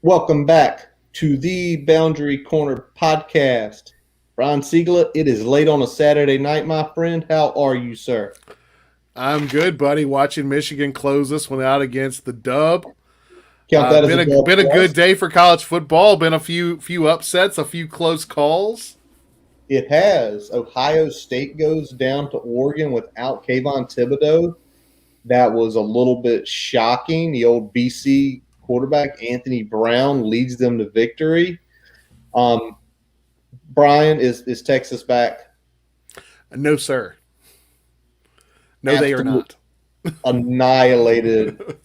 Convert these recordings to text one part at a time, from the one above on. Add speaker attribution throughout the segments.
Speaker 1: Welcome back to the Boundary Corner podcast. Brian Siegler, it is late on a Saturday night, my friend. How are you, sir?
Speaker 2: I'm good, buddy. Watching Michigan close this one out against the Dub.
Speaker 1: Count that as a dub
Speaker 2: Been a
Speaker 1: for
Speaker 2: good
Speaker 1: us.
Speaker 2: day for college football. Been a few upsets, a few close calls.
Speaker 1: It has. Ohio State goes down to Oregon without Kayvon Thibodeau. That was a little bit shocking. The old BC quarterback, Anthony Brown, leads them to victory. Um, Brian, is Texas back?
Speaker 2: No, sir. No, they are
Speaker 1: Absolutely
Speaker 2: not.
Speaker 1: annihilated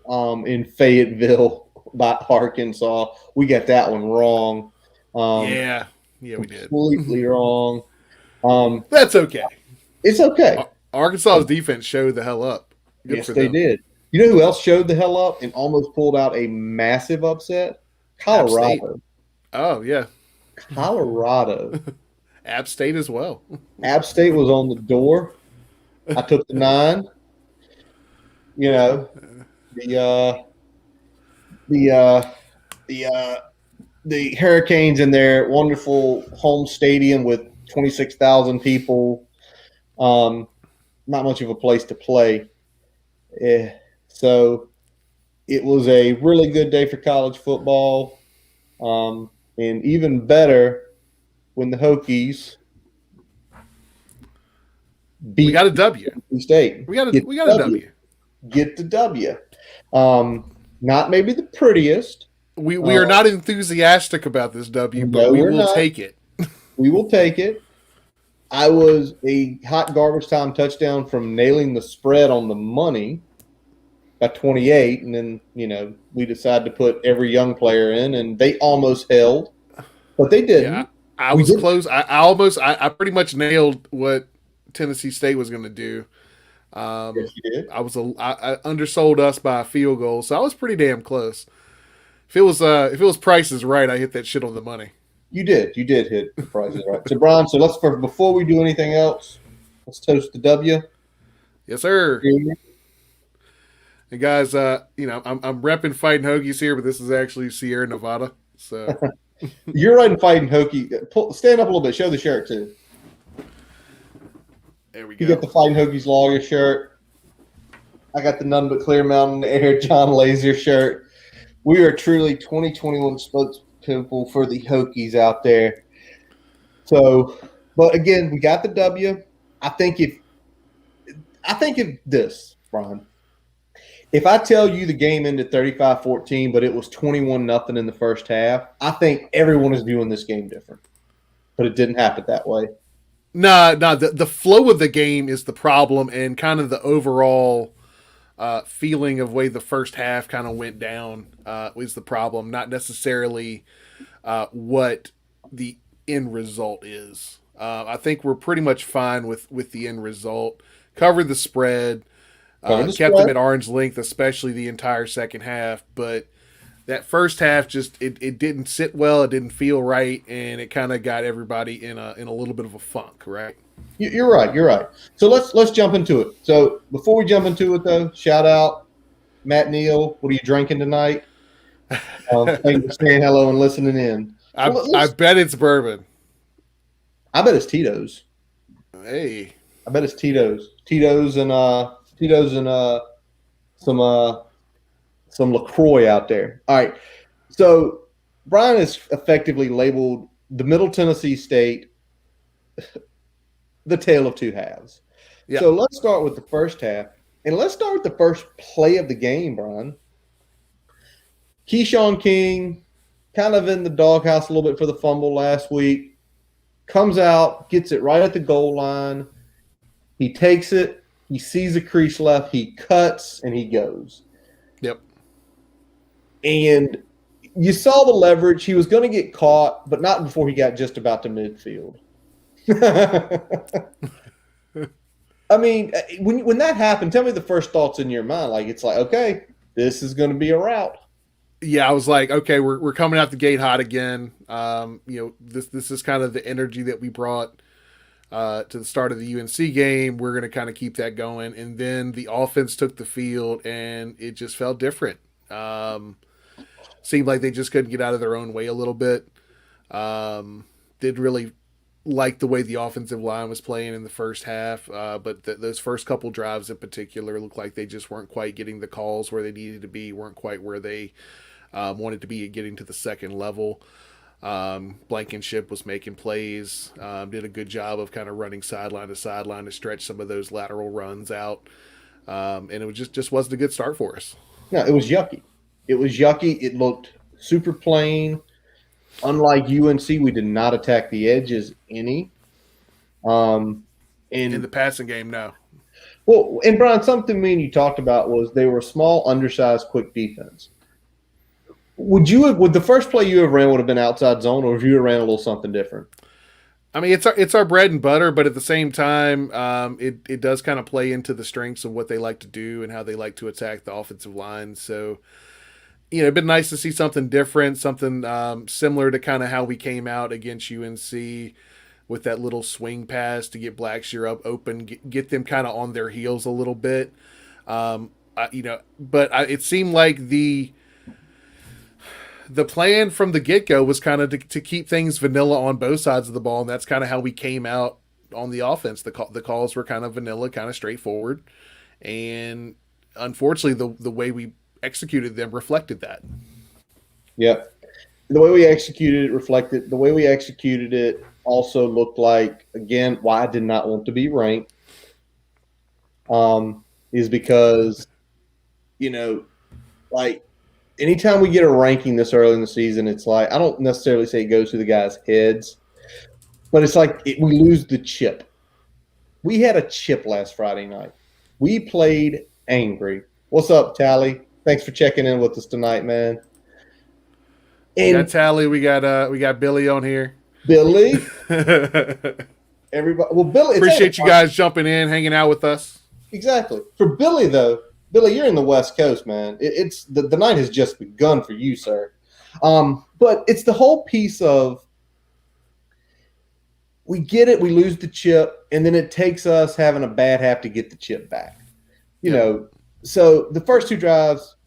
Speaker 1: in Fayetteville by Arkansas. We got that one wrong.
Speaker 2: Yeah, we did.
Speaker 1: Completely wrong. Um,
Speaker 2: That's okay.
Speaker 1: it's okay.
Speaker 2: Arkansas's defense showed the hell up. Good
Speaker 1: Yes,
Speaker 2: for
Speaker 1: they
Speaker 2: them.
Speaker 1: did. You know who else showed the hell up and almost pulled out a massive upset?
Speaker 2: App State.
Speaker 1: Colorado.
Speaker 2: Oh yeah,
Speaker 1: Colorado.
Speaker 2: App State as well.
Speaker 1: App State was on the door. I took the 9. You know, the uh, the uh, the the Hurricanes in their wonderful home stadium with 26,000 people. Not much of a place to play. So it was a really good day for college football. And even better when the Hokies
Speaker 2: We
Speaker 1: beat
Speaker 2: got a W.
Speaker 1: NC State.
Speaker 2: We got a W.
Speaker 1: Get the W. Not maybe the prettiest.
Speaker 2: We are not enthusiastic about this W, but
Speaker 1: No,
Speaker 2: we
Speaker 1: we're
Speaker 2: will
Speaker 1: not.
Speaker 2: take it.
Speaker 1: We will take it. I was a hot garbage time touchdown from nailing the spread on the money by 28, and then we decided to put every young player in, and they almost held, but they
Speaker 2: Yeah,
Speaker 1: didn't.
Speaker 2: I
Speaker 1: We
Speaker 2: was
Speaker 1: did.
Speaker 2: close. I pretty much nailed what Tennessee State was going to do.
Speaker 1: Yes,
Speaker 2: Um,
Speaker 1: you did.
Speaker 2: I undersold us by a field goal, so I was pretty damn close. If it was prices right, I hit that shit on the money.
Speaker 1: You did. You did hit the prices right. So, Brian, before we do anything else, let's toast the W.
Speaker 2: Yes, sir. And guys, I'm repping Fighting Hokies here, but this is actually Sierra Nevada. So
Speaker 1: You're riding fighting Hokie. Stand up a little bit. Show the shirt too.
Speaker 2: there we
Speaker 1: You got
Speaker 2: go.
Speaker 1: the fighting Hokies lawyer shirt. I got the None But Clear Mountain Air John Laser shirt. We are truly 2021 spokespeople for the Hokies out there. So, but again, we got the W. I think if this, Brian, if I tell you the game ended 35-14, but it was 21-0 in the first half, I think everyone is viewing this game different. But it didn't happen that way.
Speaker 2: Nah. The flow of the game is the problem, and kind of the overall feeling of way the first half kind of went down is the problem. Not necessarily what the end result is. I think we're pretty much fine with the end result. Covered the spread,
Speaker 1: Cover the
Speaker 2: kept them
Speaker 1: spread.
Speaker 2: at arm's length, especially the entire second half. But that first half just it didn't sit well. It didn't feel right, and it kind of got everybody in a little bit of a funk. Right?
Speaker 1: You're right. You're right. So let's jump into it. So before we jump into it, though, shout out Matt Neal. What are you drinking tonight? Thanks for saying hello and listening in. So
Speaker 2: I bet it's bourbon.
Speaker 1: I bet it's Tito's.
Speaker 2: Hey,
Speaker 1: I bet it's Tito's. Tito's and some LaCroix out there. All right. So Brian has effectively labeled the Middle Tennessee State the tale of two halves.
Speaker 2: yeah,
Speaker 1: So let's start with the first half, and let's start with the first play of the game, Brian. Keyshawn King, kind of in the doghouse a little bit for the fumble last week, comes out, gets it right at the goal line. He takes it. He sees a crease left. He cuts, and he goes.
Speaker 2: yep.
Speaker 1: And you saw the leverage. He was going to get caught, but not before he got just about to midfield. I mean, when that happened, tell me the first thoughts in your mind. Like, it's like, okay, this is going to be a route.
Speaker 2: Yeah, I was like, okay, we're coming out the gate hot again. This is kind of the energy that we brought to the start of the UNC game. We're going to kind of keep that going, and then the offense took the field, and it just felt different. seemed like they just couldn't get out of their own way a little bit. Did really like the way the offensive line was playing in the first half, but those first couple drives in particular looked like they just weren't quite getting the calls where they needed to be, weren't quite where they wanted to be at getting to the second level. Blankenship was making plays, did a good job of kind of running sideline to stretch some of those lateral runs out, and it was just wasn't a good start for us.
Speaker 1: No, it was yucky. It was yucky. It looked super plain. Unlike UNC, we did not attack the edges any.
Speaker 2: In the passing game, no.
Speaker 1: Well, and Brian, something me and you talked about was they were a small, undersized, quick defense. Would the first play you ever ran would have been outside zone, or if you ran a little something different?
Speaker 2: I mean, it's our bread and butter, but at the same time, it does kind of play into the strengths of what they like to do and how they like to attack the offensive line. So, it'd been nice to see something different, something similar to kind of how we came out against UNC with that little swing pass to get Blackshear up open, get them kind of on their heels a little bit. It seemed like the plan from the get-go was kind of to keep things vanilla on both sides of the ball, and that's kind of how we came out on the offense. The calls were kind of vanilla, kind of straightforward, and unfortunately, the way we executed them reflected that.
Speaker 1: Yep. The way we executed it reflected. The way we executed it also looked like, again, why I did not want to be ranked is because, like, anytime we get a ranking this early in the season, it's like, I don't necessarily say it goes through the guys' heads, but it's like we lose the chip. We had a chip last Friday night. We played angry. What's up, Tally? Thanks for checking in with us tonight, man.
Speaker 2: And we got Tally. We got Billy on here.
Speaker 1: Billy. Everybody. Well, Billy.
Speaker 2: Appreciate you guys jumping in, hanging out with us.
Speaker 1: Exactly. For Billy, though, Billy, you're in the West Coast, man. It's the night has just begun for you, sir. But it's the whole piece of we get it, we lose the chip, and then it takes us having a bad half to get the chip back. So the first two drives,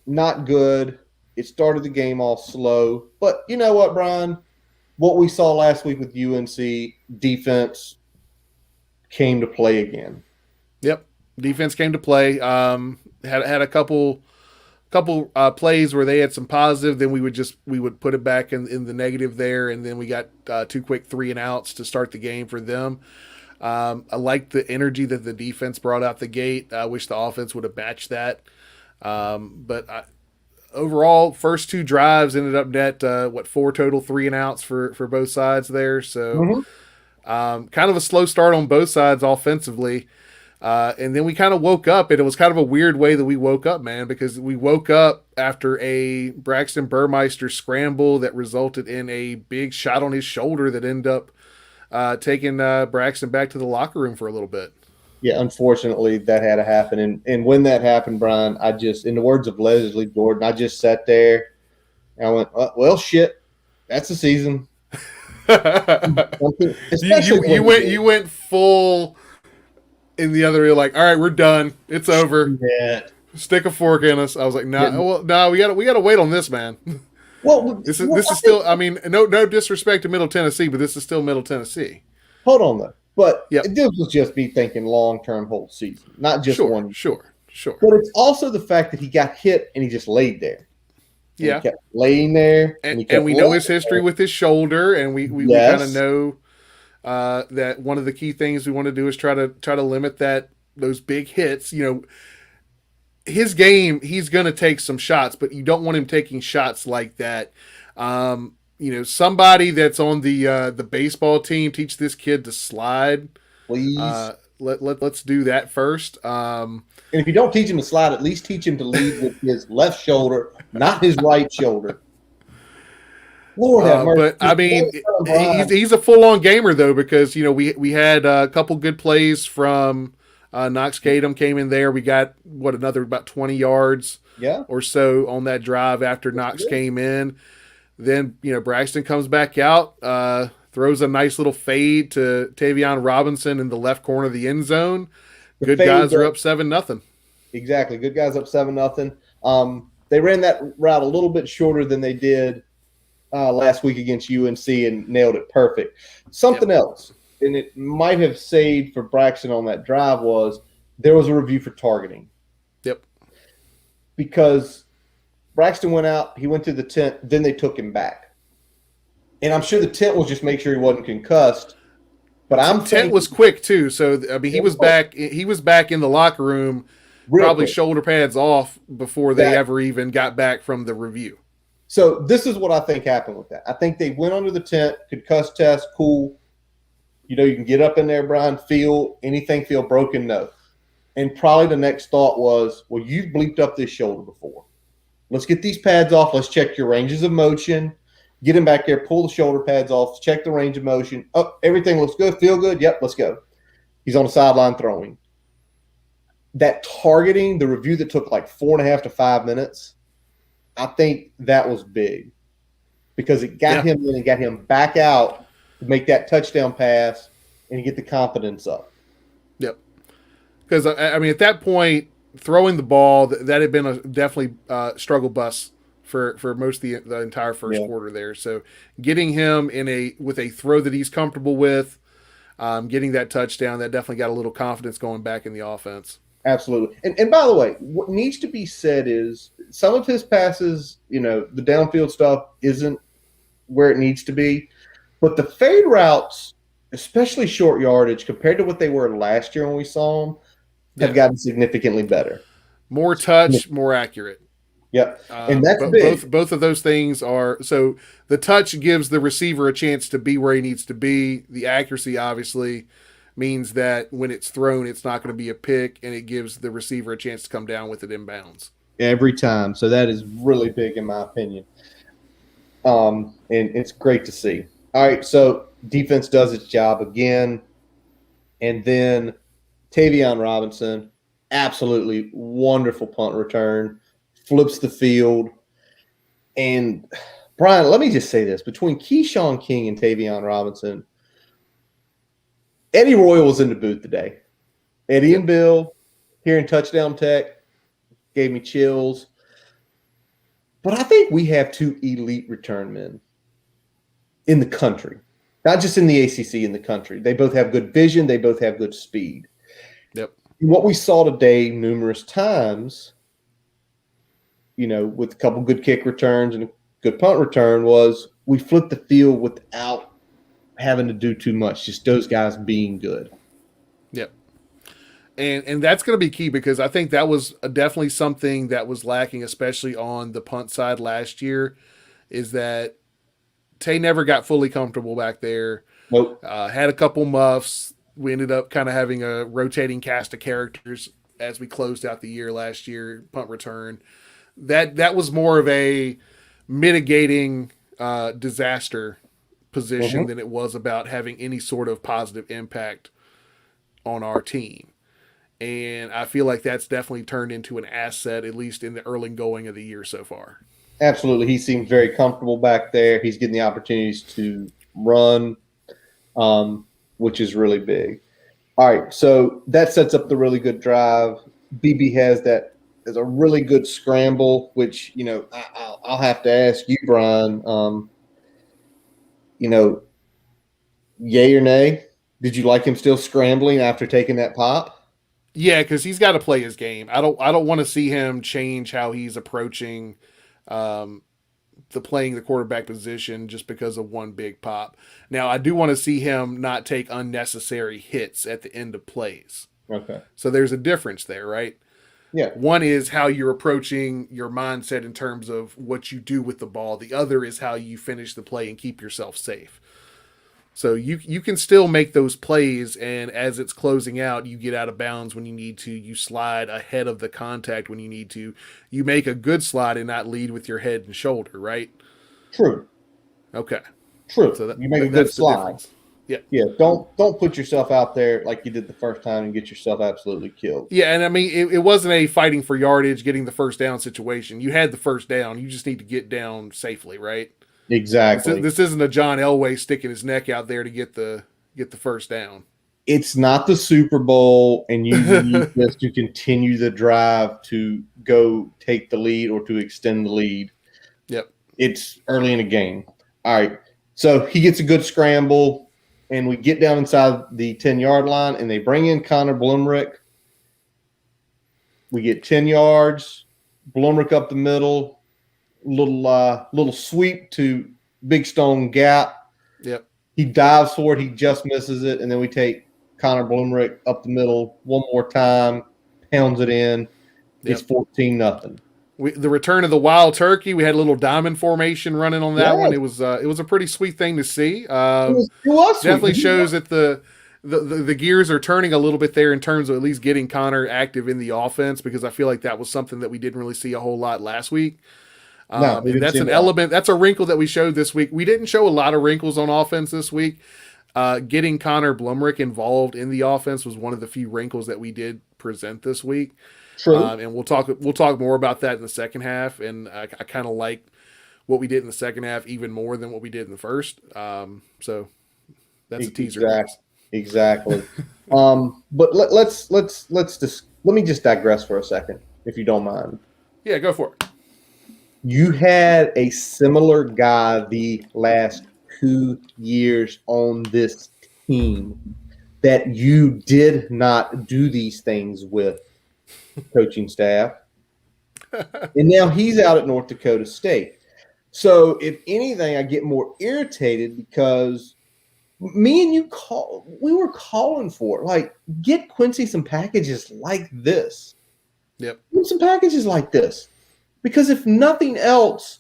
Speaker 1: not good. It started the game off slow. But you know what, Brian? What we saw last week with UNC, defense came to play again.
Speaker 2: Yep. Defense came to play. Had a couple plays where they had some positive. Then we would put it back in the negative there, and then we got 2 quick 3 and outs to start the game for them. I liked the energy that the defense brought out the gate. I wish the offense would have matched that. Overall, first 2 drives ended up net 4 total 3 and outs for both sides there. So kind of a slow start on both sides offensively. And then we kind of woke up, and it was kind of a weird way that we woke up, man, because we woke up after a Braxton Burmeister scramble that resulted in a big shot on his shoulder that ended up taking Braxton back to the locker room for a little bit.
Speaker 1: Yeah, unfortunately, that had to happen. And when that happened, Brian, I just, in the words of Leslie Jordan, I just sat there and I went, well, shit, that's the season.
Speaker 2: You went full in the other ear, like, all right, we're done. It's over.
Speaker 1: Yeah.
Speaker 2: Stick a fork in us. I was like, no, we gotta wait on this, man.
Speaker 1: Well,
Speaker 2: this is still. I mean, no disrespect to Middle Tennessee, but this is still Middle Tennessee.
Speaker 1: Hold on though, but this was just me thinking long term, whole season, not just one.
Speaker 2: Sure.
Speaker 1: But it's also the fact that he got hit and he just laid there.
Speaker 2: Yeah,
Speaker 1: he kept laying there,
Speaker 2: and we know his history with his shoulder, and we kind of know that one of the key things we want to do is try to limit those big hits. His game, he's going to take some shots, but you don't want him taking shots like that. Somebody that's on the baseball team, teach this kid to slide.
Speaker 1: Please.
Speaker 2: Let's do that first.
Speaker 1: And if you don't teach him to slide, at least teach him to lead with his left shoulder, not his right shoulder. Lord have mercy.
Speaker 2: But I mean, he's a full-on gamer though, because we had a couple good plays from Knox Kadum came in there. We got another about 20 yards or so on that drive after Knox came in. Then Braxton comes back out, throws a nice little fade to Tavion Robinson in the left corner of the end zone. Good guys are up 7-0.
Speaker 1: Exactly, good guys up 7-0. They ran that route a little bit shorter than they did last week against UNC and nailed it perfect. Something else, and it might have saved for Braxton on that drive, was there was a review for targeting.
Speaker 2: Yep.
Speaker 1: Because Braxton went out, he went to the tent, then they took him back. And I'm sure the tent was just make sure he wasn't concussed. But I'm
Speaker 2: tent was quick too, so I mean he was back. He was back in the locker room, probably quick. Shoulder pads off before they ever even got back from the review.
Speaker 1: So this is what I think happened with that. I think they went under the tent, concussed test, cool. You know, you can get up in there, Brian, feel anything feel broken? No. And probably the next thought was, well, you've bleeped up this shoulder before. Let's get these pads off. Let's check your ranges of motion. Get him back there, pull the shoulder pads off, check the range of motion. Oh, everything looks good, feel good. Yep, let's go. He's on the sideline throwing. That targeting, the review that took like 4.5 to 5 minutes, I think that was big because it got him in and got him back out to make that touchdown pass and get the confidence up.
Speaker 2: Yep. Because, I mean, at that point, throwing the ball, that had been a definitely struggle bus for most of the entire first quarter there. So getting him with a throw that he's comfortable with, getting that touchdown, that definitely got a little confidence going back in the offense.
Speaker 1: Absolutely. And by the way, what needs to be said is some of his passes, you know, the downfield stuff isn't where it needs to be. But the fade routes, especially short yardage, compared to what they were last year when we saw them, have gotten significantly better.
Speaker 2: More touch, more accurate.
Speaker 1: Yep. And that's big.
Speaker 2: Both of those things are – so the touch gives the receiver a chance to be where he needs to be. The accuracy, obviously – means that when it's thrown, it's not going to be a pick, and it gives the receiver a chance to come down with it inbounds.
Speaker 1: Every time. So that is really big in my opinion. And it's great to see. All right, so defense does its job again. And then Tavion Robinson, absolutely wonderful punt return, flips the field. And, Brian, let me just say this. Between Keyshawn King and Tavion Robinson, Eddie Royal was in the booth today. Eddie and Bill, hearing touchdown tech, gave me chills. But I think we have two elite return men in the country, not just in the ACC, in the country. They both have good vision. They both have good speed.
Speaker 2: Yep.
Speaker 1: What we saw today numerous times, you know, with a couple good kick returns and a good punt return, was we flipped the field without having to do too much, just those guys being good.
Speaker 2: Yep. And that's going to be key because I think that was definitely something that was lacking, especially on the punt side last year, is that Tay never got fully comfortable back there.
Speaker 1: Nope.
Speaker 2: Had a couple muffs. We ended up kind of having a rotating cast of characters as we closed out the year last year, punt return. That was more of a mitigating disaster position than it was about having any sort of positive impact on our team. And I feel like that's definitely turned into an asset, at least in the early going of the year so far.
Speaker 1: Absolutely. He seems very comfortable back there. He's getting the opportunities to run, which is really big. All right, so that sets up the really good drive. BB has that as a really good scramble, which, you know, I'll have to ask you, Brian, you know, yay or nay? Did you like him still scrambling after taking that pop?
Speaker 2: Yeah, because he's got to play his game. I don't want to see him change how he's approaching playing the quarterback position just because of one big pop. Now, I do want to see him not take unnecessary hits at the end of plays.
Speaker 1: Okay.
Speaker 2: So there's a difference there, right?
Speaker 1: Yeah.
Speaker 2: One is how you're approaching your mindset in terms of what you do with the ball. The other is how you finish the play and keep yourself safe. So you can still make those plays, and as it's closing out, you get out of bounds when you need to. You slide ahead of the contact when you need to. You make a good slide and not lead with your head and shoulder, right?
Speaker 1: True.
Speaker 2: Okay.
Speaker 1: True. So you make a good slide.
Speaker 2: Yeah.
Speaker 1: Yeah. Don't put yourself out there like you did the first time and get yourself absolutely killed.
Speaker 2: Yeah, and I mean it wasn't a fighting for yardage, getting the first down situation. You had the first down. You just need to get down safely, right?
Speaker 1: Exactly.
Speaker 2: This isn't a John Elway sticking his neck out there to get the first down.
Speaker 1: it's not the Super Bowl, and you need this to continue the drive to go take the lead or to extend the lead.
Speaker 2: Yep.
Speaker 1: It's early in the game. All right. So he gets a good scramble, and we get down inside the 10-yard line, and they bring in Connor Blumrick. We get 10 yards, Blumrick up the middle, little sweep to Big Stone Gap.
Speaker 2: Yep.
Speaker 1: He dives for it. He just misses it, and then we take Connor Blumrick up the middle one more time, pounds it in. It's 14-0.
Speaker 2: The return of the wild turkey. We had a little diamond formation running on that one. It was a pretty sweet thing to see.
Speaker 1: It was
Speaker 2: Definitely
Speaker 1: sweet.
Speaker 2: shows that the gears are turning a little bit there in terms of at least getting Connor active in the offense, because I feel like that was something that we didn't really see a whole lot last week. And that's an element. That's a wrinkle that we showed this week. We didn't show a lot of wrinkles on offense this week. Getting Connor Blumrick involved in the offense was one of the few wrinkles that we did present this week.
Speaker 1: True.
Speaker 2: And we'll talk more about that in the second half. And I kind of like what we did in the second half even more than what we did in the first. So that's a teaser.
Speaker 1: Exactly. But let's let me just digress for a second, if you don't mind.
Speaker 2: Yeah, go for it.
Speaker 1: You had a similar guy the last 2 years on this team that you did not do these things with, coaching staff. And now he's out at North Dakota State. So if anything, I get more irritated because me and you we were calling for it. Like, get Quincy some packages like this.
Speaker 2: Yep.
Speaker 1: Get some packages like this. Because if nothing else,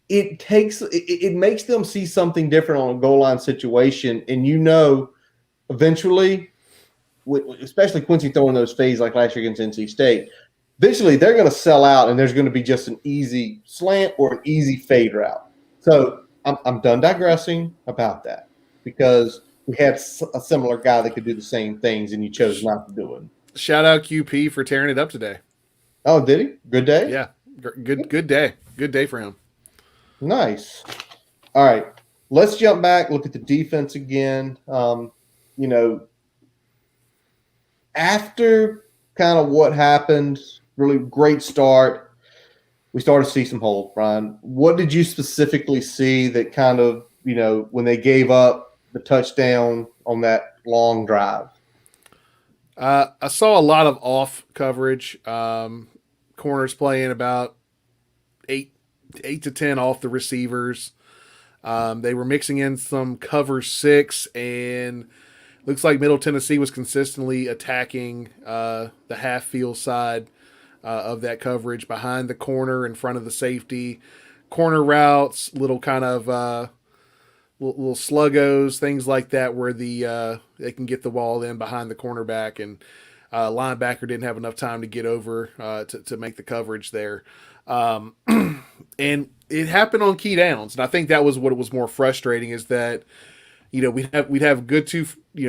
Speaker 1: it makes them see something different on a goal line situation. And eventually, especially Quincy throwing those fades like last year against NC State, eventually they're going to sell out, and there's going to be just an easy slant or an easy fade route. So I'm done digressing about that, because we had a similar guy that could do the same things, and you chose not to do it.
Speaker 2: Shout out QP for tearing it up today.
Speaker 1: Oh, did he? Good day?
Speaker 2: Yeah. Good day. Good day for him.
Speaker 1: Nice. All right. Let's jump back, look at the defense again. After kind of what happened, really great start, we started to see some holes, Brian. What did you specifically see that kind of, when they gave up the touchdown on that long drive?
Speaker 2: I saw a lot of off coverage. Corners playing about 8 to 10 off the receivers. They were mixing in some cover 6, and looks like Middle Tennessee was consistently attacking the half field side of that coverage, behind the corner, in front of the safety. Corner routes, little kind of little sluggos, things like that, where they can get the ball in behind the cornerback, and linebacker didn't have enough time to get over to make the coverage there. And it happened on key downs, and I think that was what was more frustrating, is that we'd have good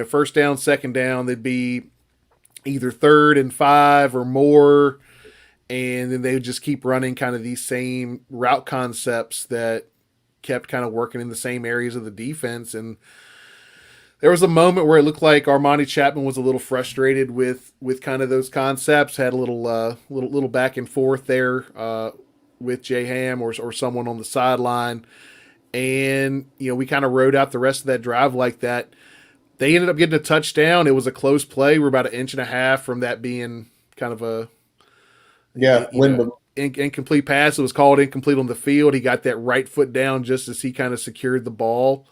Speaker 2: first down, second down. They'd be either 3rd and 5 or more, and then they would just keep running kind of these same route concepts that kept kind of working in the same areas of the defense. And there was a moment where it looked like Armani Chapman was a little frustrated with kind of those concepts, had a little back and forth there with Jay Ham or someone on the sideline. And, we kind of rode out the rest of that drive like that. They ended up getting a touchdown. It was a close play. We're about 1.5 inches from that being kind of a incomplete pass. It was called incomplete on the field. He got that right foot down just as he kind of secured the ball.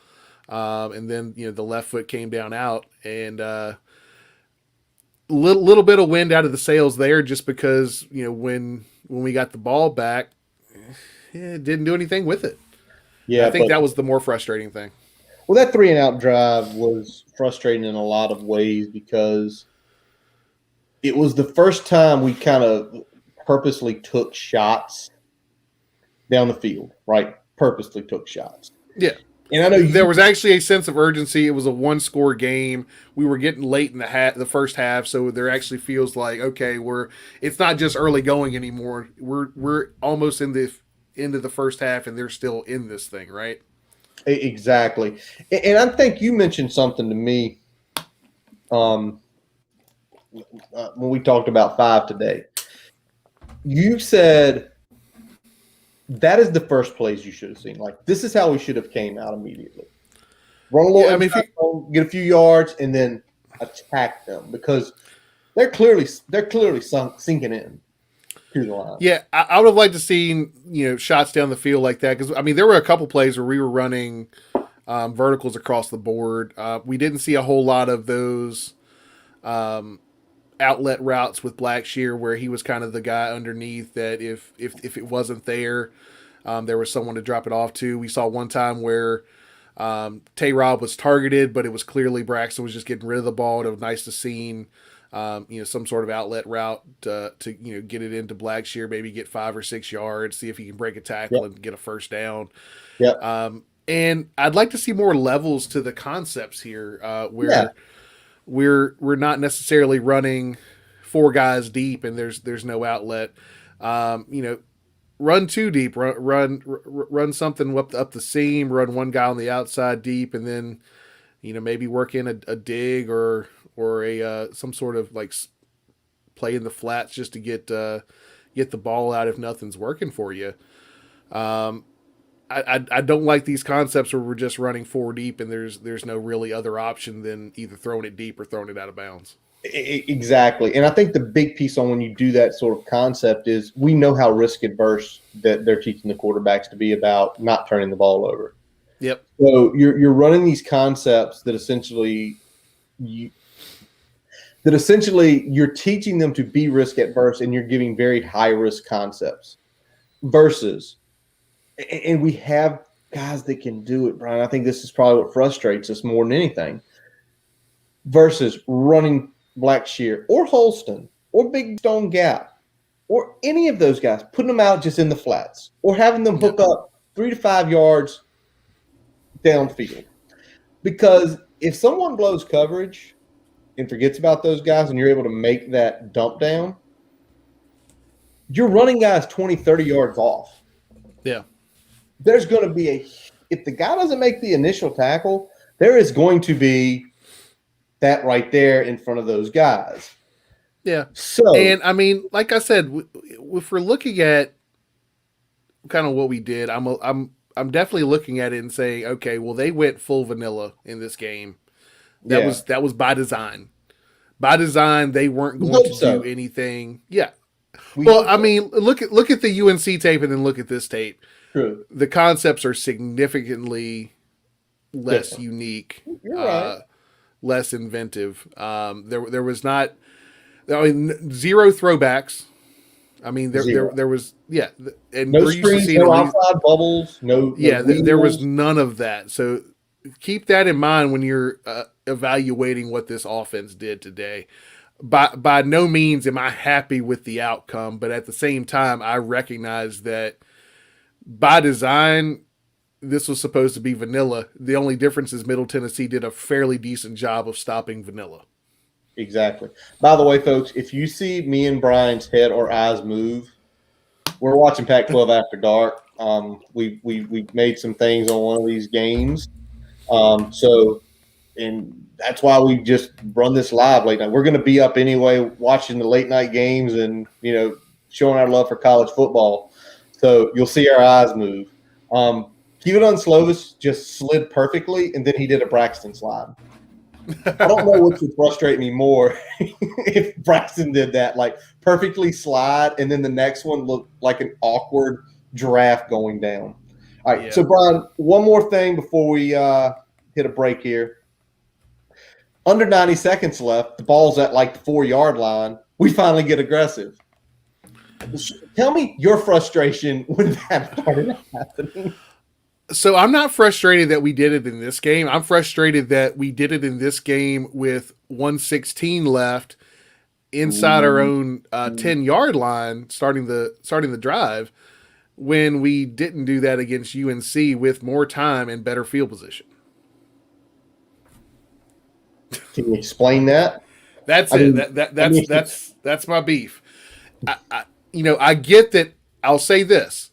Speaker 2: And then, the left foot came down out, and little bit of wind out of the sails there, just because, when we got the ball back, it didn't do anything with it. Yeah, I think that was the more frustrating thing.
Speaker 1: Well, that 3-and-out drive was frustrating in a lot of ways, because it was the first time we kind of purposely took shots down the field, right? Purposely took shots.
Speaker 2: Yeah.
Speaker 1: And I know
Speaker 2: there was actually a sense of urgency. It was a 1-score game. We were getting late in the first half, so there actually feels like, okay, it's not just early going anymore. We're almost into the first half, and they're still in this thing, right?
Speaker 1: Exactly. And I think you mentioned something to me um, when we talked about 5 today. You said that is the first plays you should have seen. Like, this is how we should have came out immediately. Run a little inside zone, get a few yards, and then attack them because they're clearly sinking in to the line.
Speaker 2: Yeah, I would have liked to seen shots down the field like that because there were a couple plays where we were running verticals across the board. We didn't see a whole lot of those outlet routes with Blackshear where he was kind of the guy underneath that if it wasn't there, there was someone to drop it off to. We saw one time where Tay-Rob was targeted, but it was clearly Braxton was just getting rid of the ball. And it was nice to see some sort of outlet route to get it into Blackshear, maybe get 5 or 6 yards, see if he can break a tackle and get a first down. And I'd like to see more levels to the concepts here, where we're not necessarily running 4 guys deep and there's no outlet. Run 2 deep, run something up the seam, run 1 guy on the outside deep, and then maybe work in a dig or a some sort of like play in the flats just to get the ball out if nothing's working for you. I don't like these concepts where we're just running 4 deep and there's no really other option than either throwing it deep or throwing it out of bounds.
Speaker 1: Exactly. And I think the big piece on when you do that sort of concept is we know how risk adverse that they're teaching the quarterbacks to be about not turning the ball over.
Speaker 2: Yep.
Speaker 1: So you're running these concepts that essentially you're teaching them to be risk adverse and you're giving very high risk concepts versus, and we have guys that can do it, Brian. I think this is probably what frustrates us more than anything versus running Blackshear or Holston or Big Stone Gap or any of those guys, putting them out just in the flats or having them hook up 3 to 5 yards downfield. Because if someone blows coverage and forgets about those guys and you're able to make that dump down, you're running guys 20, 30 yards off.
Speaker 2: Yeah.
Speaker 1: There's going to be if the guy doesn't make the initial tackle, there is going to be that right there in front of those guys.
Speaker 2: Yeah.
Speaker 1: So,
Speaker 2: and like I said, if we're looking at kind of what we did, I'm definitely looking at it and saying, okay, well, they went full vanilla in this game. That was by design. By design, they weren't going to do anything. Yeah. Look at the UNC tape and then look at this tape.
Speaker 1: True.
Speaker 2: The concepts are significantly less unique.
Speaker 1: You're right.
Speaker 2: Less inventive. There was not, zero throwbacks. There was and
Speaker 1: no screens, no outside bubbles, no.
Speaker 2: There was none of that. So keep that in mind when you're evaluating what this offense did today. By no means am I happy with the outcome, but at the same time, I recognize that by design, this was supposed to be vanilla. The only difference is Middle Tennessee did a fairly decent job of stopping vanilla.
Speaker 1: Exactly. By the way, folks, if you see me and Brian's head or eyes move, we're watching Pac-12 After Dark. We made some things on one of these games. And that's why we just run this live late night. We're going to be up anyway watching the late night games and, showing our love for college football. So you'll see our eyes move. Kevin Slovis just slid perfectly, and then he did a Braxton slide. I don't know which would frustrate me more if Braxton did that, like perfectly slide, and then the next one looked like an awkward giraffe going down. All right, So Brian, one more thing before we hit a break here. Under 90 seconds left, the ball's at like the 4-yard line. We finally get aggressive. Tell me your frustration when that started happening.
Speaker 2: So I'm not frustrated that we did it in this game. I'm frustrated that we did it in this game with 1:16 left inside our own 10-yard line, starting the drive, when we didn't do that against UNC with more time and better field position.
Speaker 1: Can you explain that?
Speaker 2: That's it. That's my beef. I get that. I'll say this.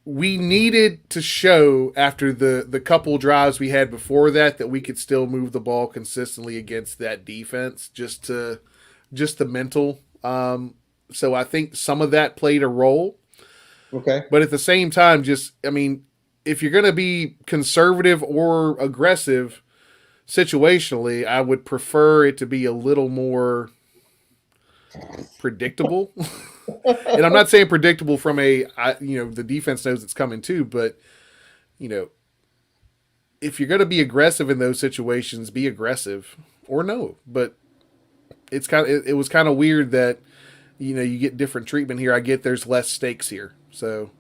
Speaker 2: we needed to show after the couple drives we had before that we could still move the ball consistently against that defense. Just the mental. So I think some of that played a role.
Speaker 1: Okay.
Speaker 2: But at the same time, if you're going to be conservative or aggressive situationally, I would prefer it to be a little more predictable. And I'm not saying predictable from the defense knows it's coming too, but if you're going to be aggressive in those situations, be aggressive or no. But it was kind of weird that you get different treatment here. I get there's less stakes here, so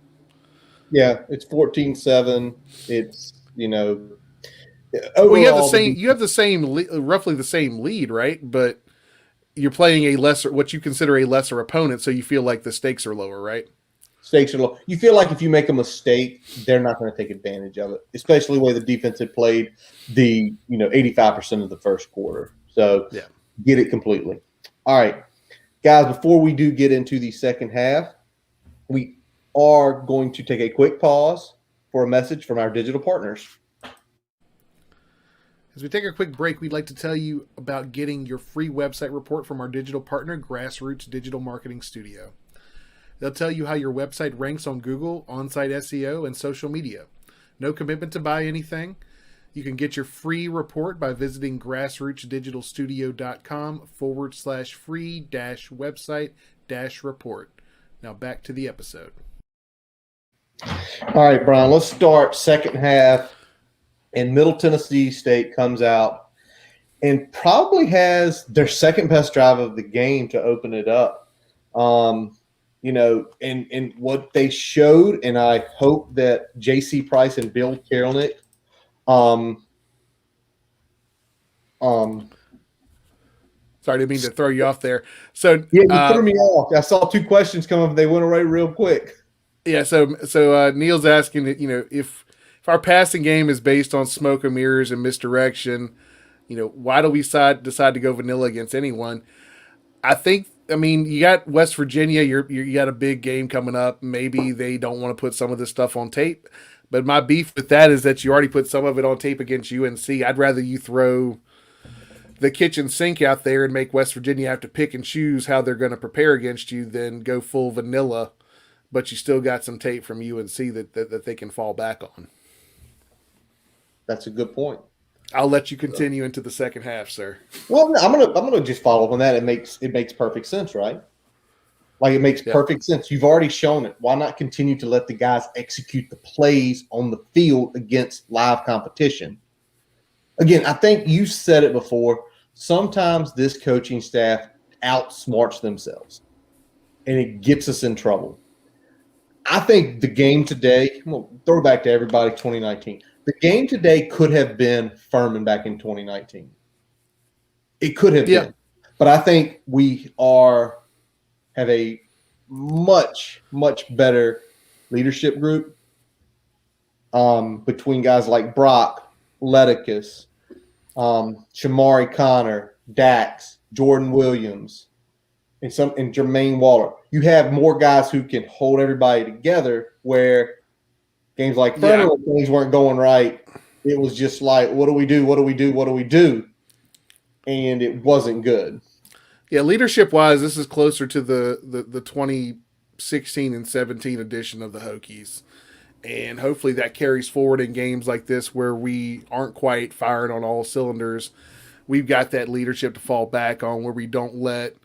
Speaker 1: Yeah, it's 14-7. It's
Speaker 2: well,
Speaker 1: overall
Speaker 2: you have the same roughly the same lead, right? But you're playing what you consider a lesser opponent, so you feel like the stakes are lower, right?
Speaker 1: stakes are low. You feel like if you make a mistake, they're not going to take advantage of it, especially the way the defense had played the 85% of the first quarter. So
Speaker 2: yeah,
Speaker 1: get it completely. All right, guys. Before we do get into the second half, we are going to take a quick pause for a message from our digital partners.
Speaker 2: As we take a quick break, we'd like to tell you about getting your free website report from our digital partner, Grassroots Digital Marketing Studio. They'll tell you how your website ranks on Google, on-site SEO, and social media. No commitment to buy anything. You can get your free report by visiting grassrootsdigitalstudio.com/free-website-report. Now back to the episode.
Speaker 1: All right, Brian, let's start second half. And Middle Tennessee State comes out and probably has their second best drive of the game to open it up. And what they showed, and I hope that J.C. Price and Bill Karolnik
Speaker 2: Sorry, didn't mean to throw you off there. So
Speaker 1: yeah, you threw me off. I saw two questions come up, and they went away real quick.
Speaker 2: Yeah, so Neil's asking that if our passing game is based on smoke and mirrors and misdirection, why do we decide to go vanilla against anyone? You got West Virginia. You got a big game coming up. Maybe they don't want to put some of this stuff on tape. But my beef with that is that you already put some of it on tape against UNC. I'd rather you throw the kitchen sink out there and make West Virginia have to pick and choose how they're going to prepare against you than go full vanilla, but you still got some tape from UNC that they can fall back on.
Speaker 1: That's a good point.
Speaker 2: I'll let you continue into the second half, sir.
Speaker 1: Well, I'm gonna just follow up on that. It makes perfect sense, right? Like it makes perfect sense. You've already shown it. Why not continue to let the guys execute the plays on the field against live competition? Again, I think you said it before. Sometimes this coaching staff outsmarts themselves, and it gets us in trouble. I think the game today, we'll throw back to everybody 2019. The game today could have been Furman back in 2019. It could have been. But I think we have a much, much better leadership group between guys like Brock, Leticus, Shamari Connor, Dax, Jordan Williams, and Jermaine Waller. You have more guys who can hold everybody together where games like Furman, when things weren't going right, it was just like, what do we do? What do we do? What do we do? And it wasn't good.
Speaker 2: Yeah, leadership-wise, this is closer to the 2016 and 17 edition of the Hokies. And hopefully that carries forward in games like this where we aren't quite firing on all cylinders. We've got that leadership to fall back on where we don't let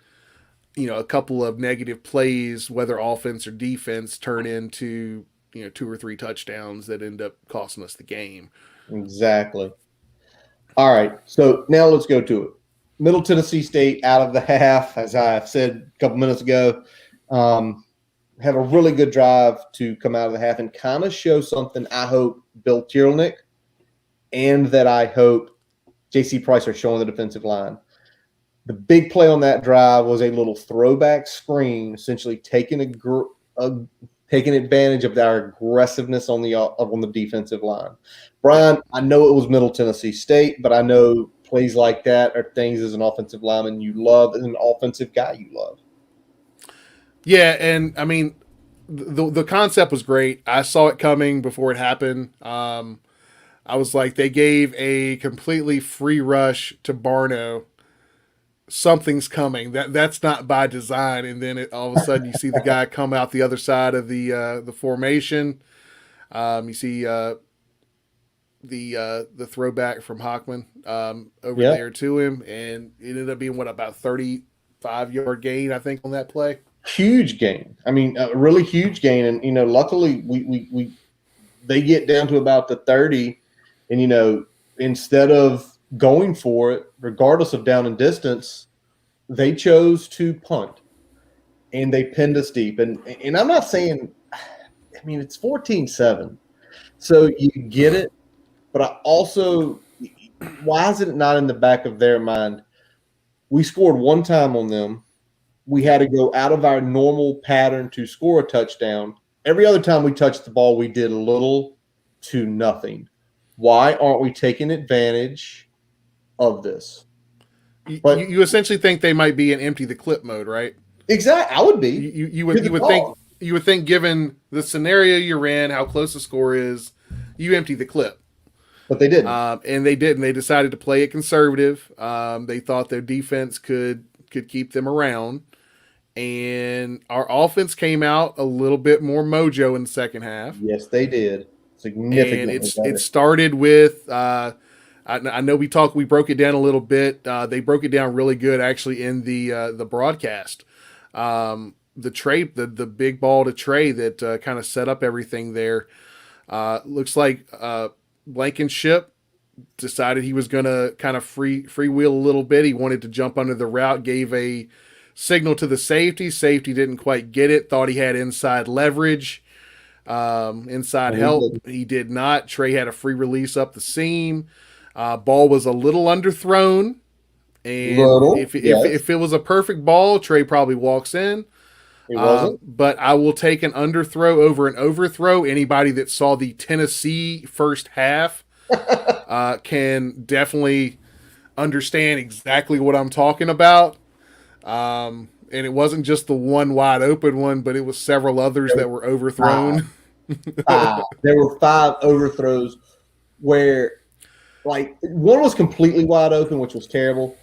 Speaker 2: a couple of negative plays, whether offense or defense, turn into 2 or 3 touchdowns that end up costing us the game.
Speaker 1: Exactly. All right, so now let's go to it. Middle Tennessee State out of the half, as I said a couple minutes ago, have a really good drive to come out of the half and kind of show something I hope Bill Tierlnick and that I hope J.C. Price are showing the defensive line. The big play on that drive was a little throwback screen, essentially taking advantage of our aggressiveness on the defensive line. Brian, I know it was Middle Tennessee State, but I know plays like that are things as an offensive lineman you love, as an offensive guy you love.
Speaker 2: Yeah, and the concept was great. I saw it coming before it happened. I was like, they gave a completely free rush to Barno. Something's coming. That's not by design. And then all of a sudden, you see the guy come out the other side of the formation. You see the throwback from Hockman over
Speaker 1: Yeah.
Speaker 2: there to him, and it ended up being what, about 35-yard gain, I think, on that play.
Speaker 1: Huge gain. I mean, a really huge gain. And, luckily we they get down to about the 30, and, instead of going for it, regardless of down and distance, they chose to punt, and they pinned us deep. And I'm not saying, I mean, it's 14-7, so you get it. But I also, why is it not in the back of their mind? We scored one time on them. We had to go out of our normal pattern to score a touchdown. Every other time we touched the ball, we did little to nothing. Why aren't we taking advantage of this? But
Speaker 2: you essentially think they might be in empty the clip mode, right?
Speaker 1: exactly, I would be.
Speaker 2: You would think, given the scenario you're in, how close the score is, you empty the clip.
Speaker 1: But they didn't.
Speaker 2: And they didn't. They decided to play it conservative. They thought their defense could keep them around. And our offense came out a little bit more mojo in the second half.
Speaker 1: Yes, they did. Significantly.
Speaker 2: And it started with I know we broke it down a little bit. They broke it down really good actually in the broadcast. The big ball to Trey that kind of set up everything there. Looks like Blankenship decided he was going to kind of freewheel a little bit. He wanted to jump under the route, gave a signal to the safety. Safety didn't quite get it, thought he had inside leverage, inside help. He did not. Trey had a free release up the seam. Ball was a little underthrown. And if it was a perfect ball, Trey probably walks in.
Speaker 1: It wasn't.
Speaker 2: But I will take an underthrow over an overthrow. Anybody that saw the Tennessee first half can definitely understand exactly what I'm talking about. And it wasn't just the one wide open one, but it was several others that were overthrown.
Speaker 1: Five. There were 5 overthrows where, like, one was completely wide open, which was terrible.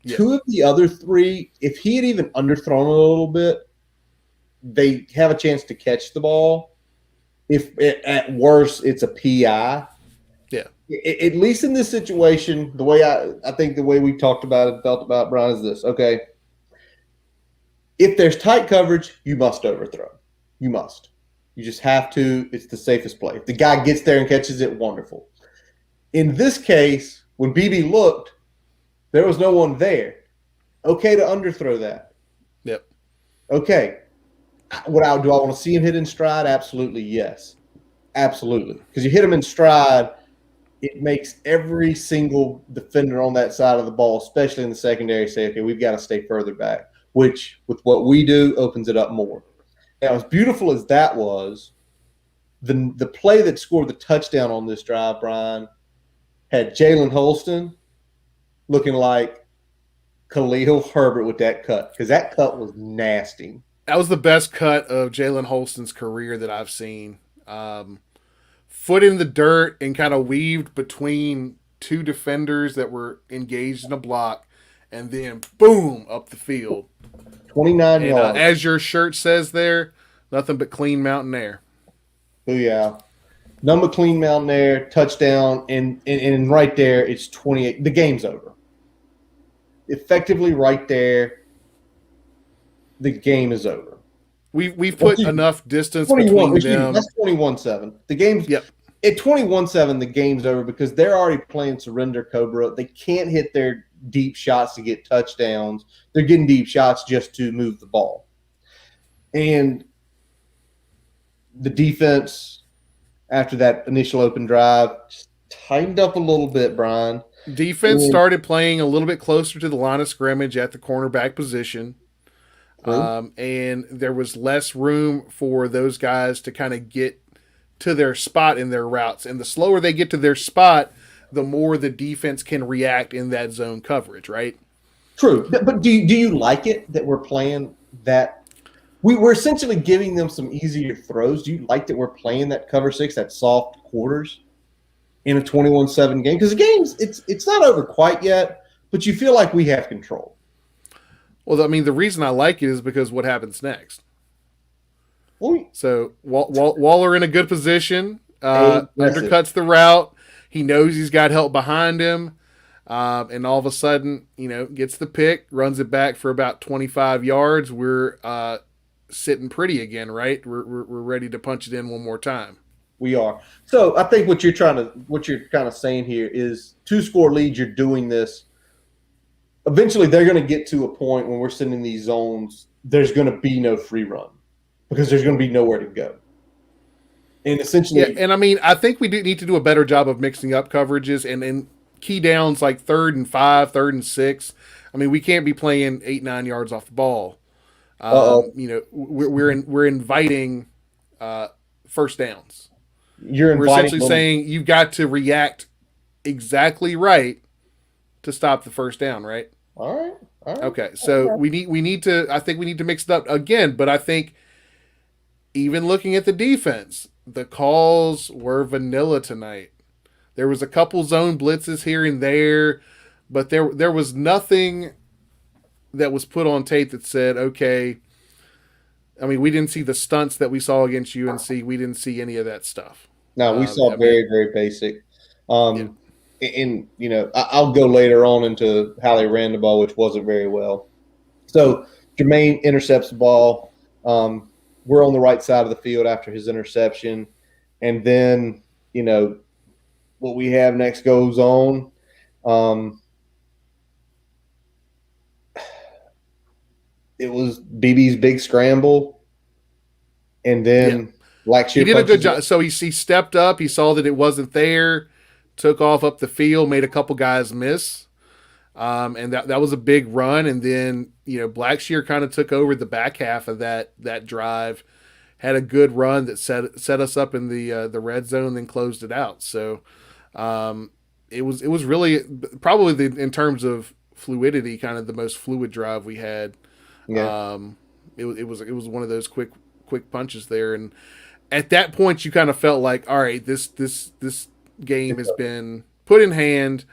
Speaker 1: Yeah. 2 of the other 3, if he had even underthrown a little bit, they have a chance to catch the ball. If at worst, it's a PI.
Speaker 2: Yeah.
Speaker 1: At least in this situation, the way I think the way we talked about it, felt about Brian is this. Okay. If there's tight coverage, you must overthrow. You must. You just have to. It's the safest play. If the guy gets there and catches it, wonderful. In this case, when BB looked, there was no one there. Okay to underthrow that.
Speaker 2: Yep.
Speaker 1: Okay. Do I want to see him hit in stride? Absolutely, yes. Absolutely. Because you hit him in stride, it makes every single defender on that side of the ball, especially in the secondary, say, okay, we've got to stay further back, which with what we do opens it up more. Now, as beautiful as that was, the play that scored the touchdown on this drive, Brian, had Jalen Holston looking like Khalil Herbert with that cut, because that cut was nasty.
Speaker 2: That was the best cut of Jalen Holston's career that I've seen. Foot in the dirt and kind of weaved between 2 defenders that were engaged in a block, and then boom, up the field.
Speaker 1: 29 yards.
Speaker 2: As your shirt says there, nothing but clean mountain air.
Speaker 1: Oh, yeah. Number clean mountain air, touchdown, and right there, it's 28. The game's over. Effectively right there, the game is over.
Speaker 2: We've put enough distance between them.
Speaker 1: That's 21-7. The game's
Speaker 2: at
Speaker 1: 21-7, the game's over because they're already playing surrender Cobra. They can't hit their deep shots to get touchdowns. They're getting deep shots just to move the ball. And the defense, after that initial open drive, just tightened up a little bit, Brian.
Speaker 2: Defense started playing a little bit closer to the line of scrimmage at the cornerback position. And there was less room for those guys to kind of get to their spot in their routes. And the slower they get to their spot, the more the defense can react in that zone coverage, right?
Speaker 1: True. But do you like it that we're playing that? we're essentially giving them some easier throws. Do you like that we're playing that cover six, that soft quarters in a 21-7 game? Because the game's it's not over quite yet, but you feel like we have control.
Speaker 2: Well, I mean, the reason I like it is because what happens next.
Speaker 1: Well,
Speaker 2: So Waller in a good position,
Speaker 1: aggressive.
Speaker 2: undercuts the route. He knows he's got help behind him, and all of a sudden, gets the pick, runs it back for about 25 yards. We're sitting pretty again, right? We're ready to punch it in one more time.
Speaker 1: We are. So I think what you're kind of saying here is 2-score leads. You're doing this. Eventually, they're going to get to a point when we're sitting in these zones. There's going to be no free run because there's going to be nowhere to go. And essentially,
Speaker 2: yeah. And I mean, I think we do need to do a better job of mixing up coverages and key downs like 3rd and 5, 3rd and 6. I mean, we can't be playing 8-9 yards off the ball. We're inviting first downs.
Speaker 1: We're
Speaker 2: essentially saying you've got to react exactly right to stop the first down, right?
Speaker 1: All right.
Speaker 2: Okay, so we need to. I think we need to mix it up again. But I think even looking at the defense, the calls were vanilla tonight. There was a couple zone blitzes here and there, but there was nothing that was put on tape that said, okay. I mean, we didn't see the stunts that we saw against UNC. We didn't see any of that stuff.
Speaker 1: No, we saw very basic. Yeah. And, I'll go later on into how they ran the ball, which wasn't very well. So Jermaine intercepts the ball. We're on the right side of the field after his interception. And then, what we have next goes on. It was BB's big scramble, and then Blackshear.
Speaker 2: He did a good job. So he stepped up. He saw that it wasn't there, took off up the field, made a couple guys miss, and that was a big run. And then Blackshear kind of took over the back half of that drive, had a good run that set us up in the red zone, then closed it out. So it was really probably in terms of fluidity, kind of the most fluid drive we had. Yeah. It was one of those quick punches there, and at that point you kind of felt like, all right, this game has been put in hand.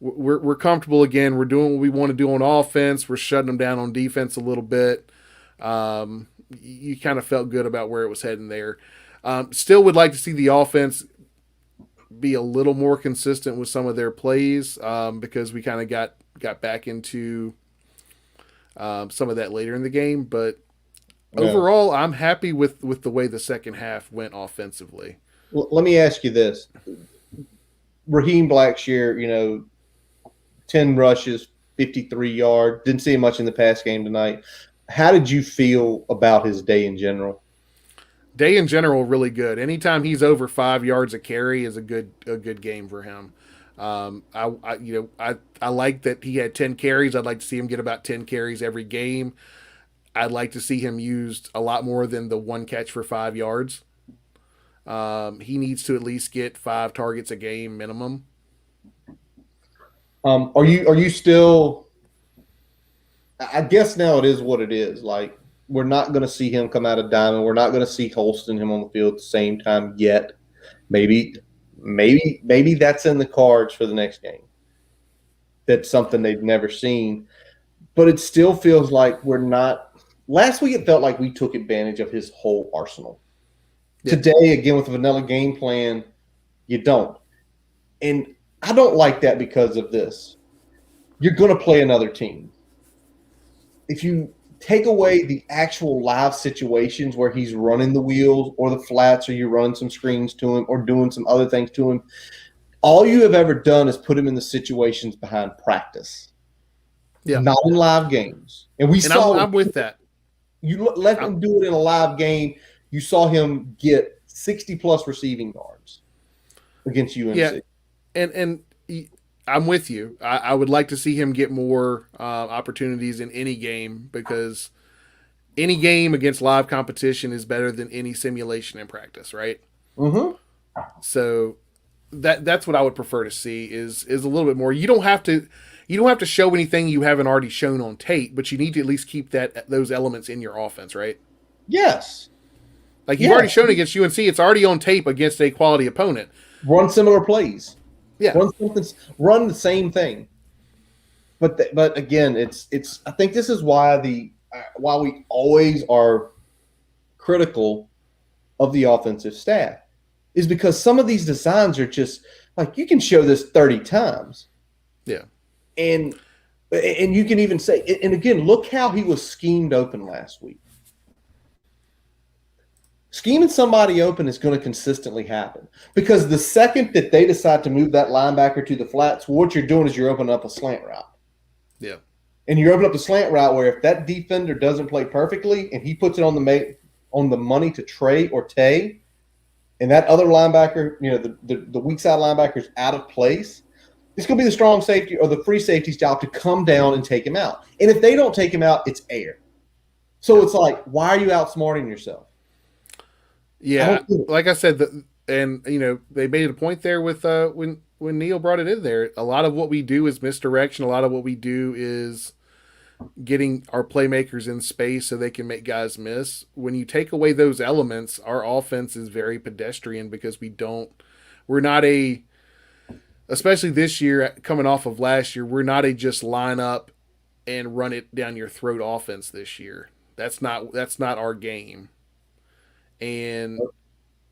Speaker 2: We're comfortable again. We're doing what we want to do on offense. We're shutting them down on defense a little bit. You kind of felt good about where it was heading there. Still would like to see the offense be a little more consistent with some of their plays, because we kind of got back into some of that later in the game, but overall, I'm happy with the way the second half went offensively.
Speaker 1: Well, let me ask you this: Raheem Blackshear, 10 rushes, 53 yards. Didn't see him much in the pass game tonight. How did you feel about his day in general?
Speaker 2: Day in general, really good. Anytime he's over 5 yards a carry is a good game for him. I like that he had 10 carries. I'd like to see him get about 10 carries every game. I'd like to see him used a lot more than the one catch for 5 yards. He needs to at least get 5 targets a game minimum.
Speaker 1: Are you still? I guess now it is what it is. Like, we're not going to see him come out of diamond. We're not going to see Holston him on the field at the same time yet. Maybe that's in the cards for the next game. That's something they've never seen. But it still feels like we're not – last week it felt like we took advantage of his whole arsenal. Yeah. Today, again, with a vanilla game plan, you don't. And I don't like that because of this. You're going to play another team. If you take away the actual live situations where he's running the wheels or the flats, or you're running some screens to him or doing some other things to him, all you have ever done is put him in the situations behind practice, not in live games. And
Speaker 2: I'm with that.
Speaker 1: You let him do it in a live game. You saw him get 60-plus receiving yards against UNC.
Speaker 2: Yeah, and I'm with you. I would like to see him get more opportunities in any game, because any game against live competition is better than any simulation in practice, right?
Speaker 1: Mm-hmm.
Speaker 2: So that's what I would prefer to see is a little bit more. You don't have to show anything you haven't already shown on tape, but you need to at least keep those elements in your offense, right?
Speaker 1: Yes.
Speaker 2: Like you've already
Speaker 1: Yes.
Speaker 2: shown against UNC, it's already on tape against a quality opponent.
Speaker 1: Run similar plays.
Speaker 2: Yeah,
Speaker 1: Run something. Run the same thing. But again, it's. I think this is why why we always are critical of the offensive staff is because some of these designs are just like you can show this 30 times.
Speaker 2: yeah,
Speaker 1: And you can even say, and again, look how he was schemed open last week. Scheming somebody open is going to consistently happen because the second that they decide to move that linebacker to the flats, what you're doing is you're opening up a slant route.
Speaker 2: yeah.
Speaker 1: And you open up a slant route where if that defender doesn't play perfectly and he puts it on the money to Trey or Tay, and that other linebacker, the weak side linebacker is out of place, it's going to be the strong safety or the free safety's job to come down and take him out. And if they don't take him out, it's air. So it's like, why are you outsmarting yourself?
Speaker 2: Yeah, like I said, and they made a point there with when Neil brought it in there. A lot of what we do is misdirection. A lot of what we do is getting our playmakers in space so they can make guys miss. When you take away those elements, our offense is very pedestrian because we're not a, especially this year coming off of last year, we're not a just line up and run it down your throat offense this year. That's not our game. And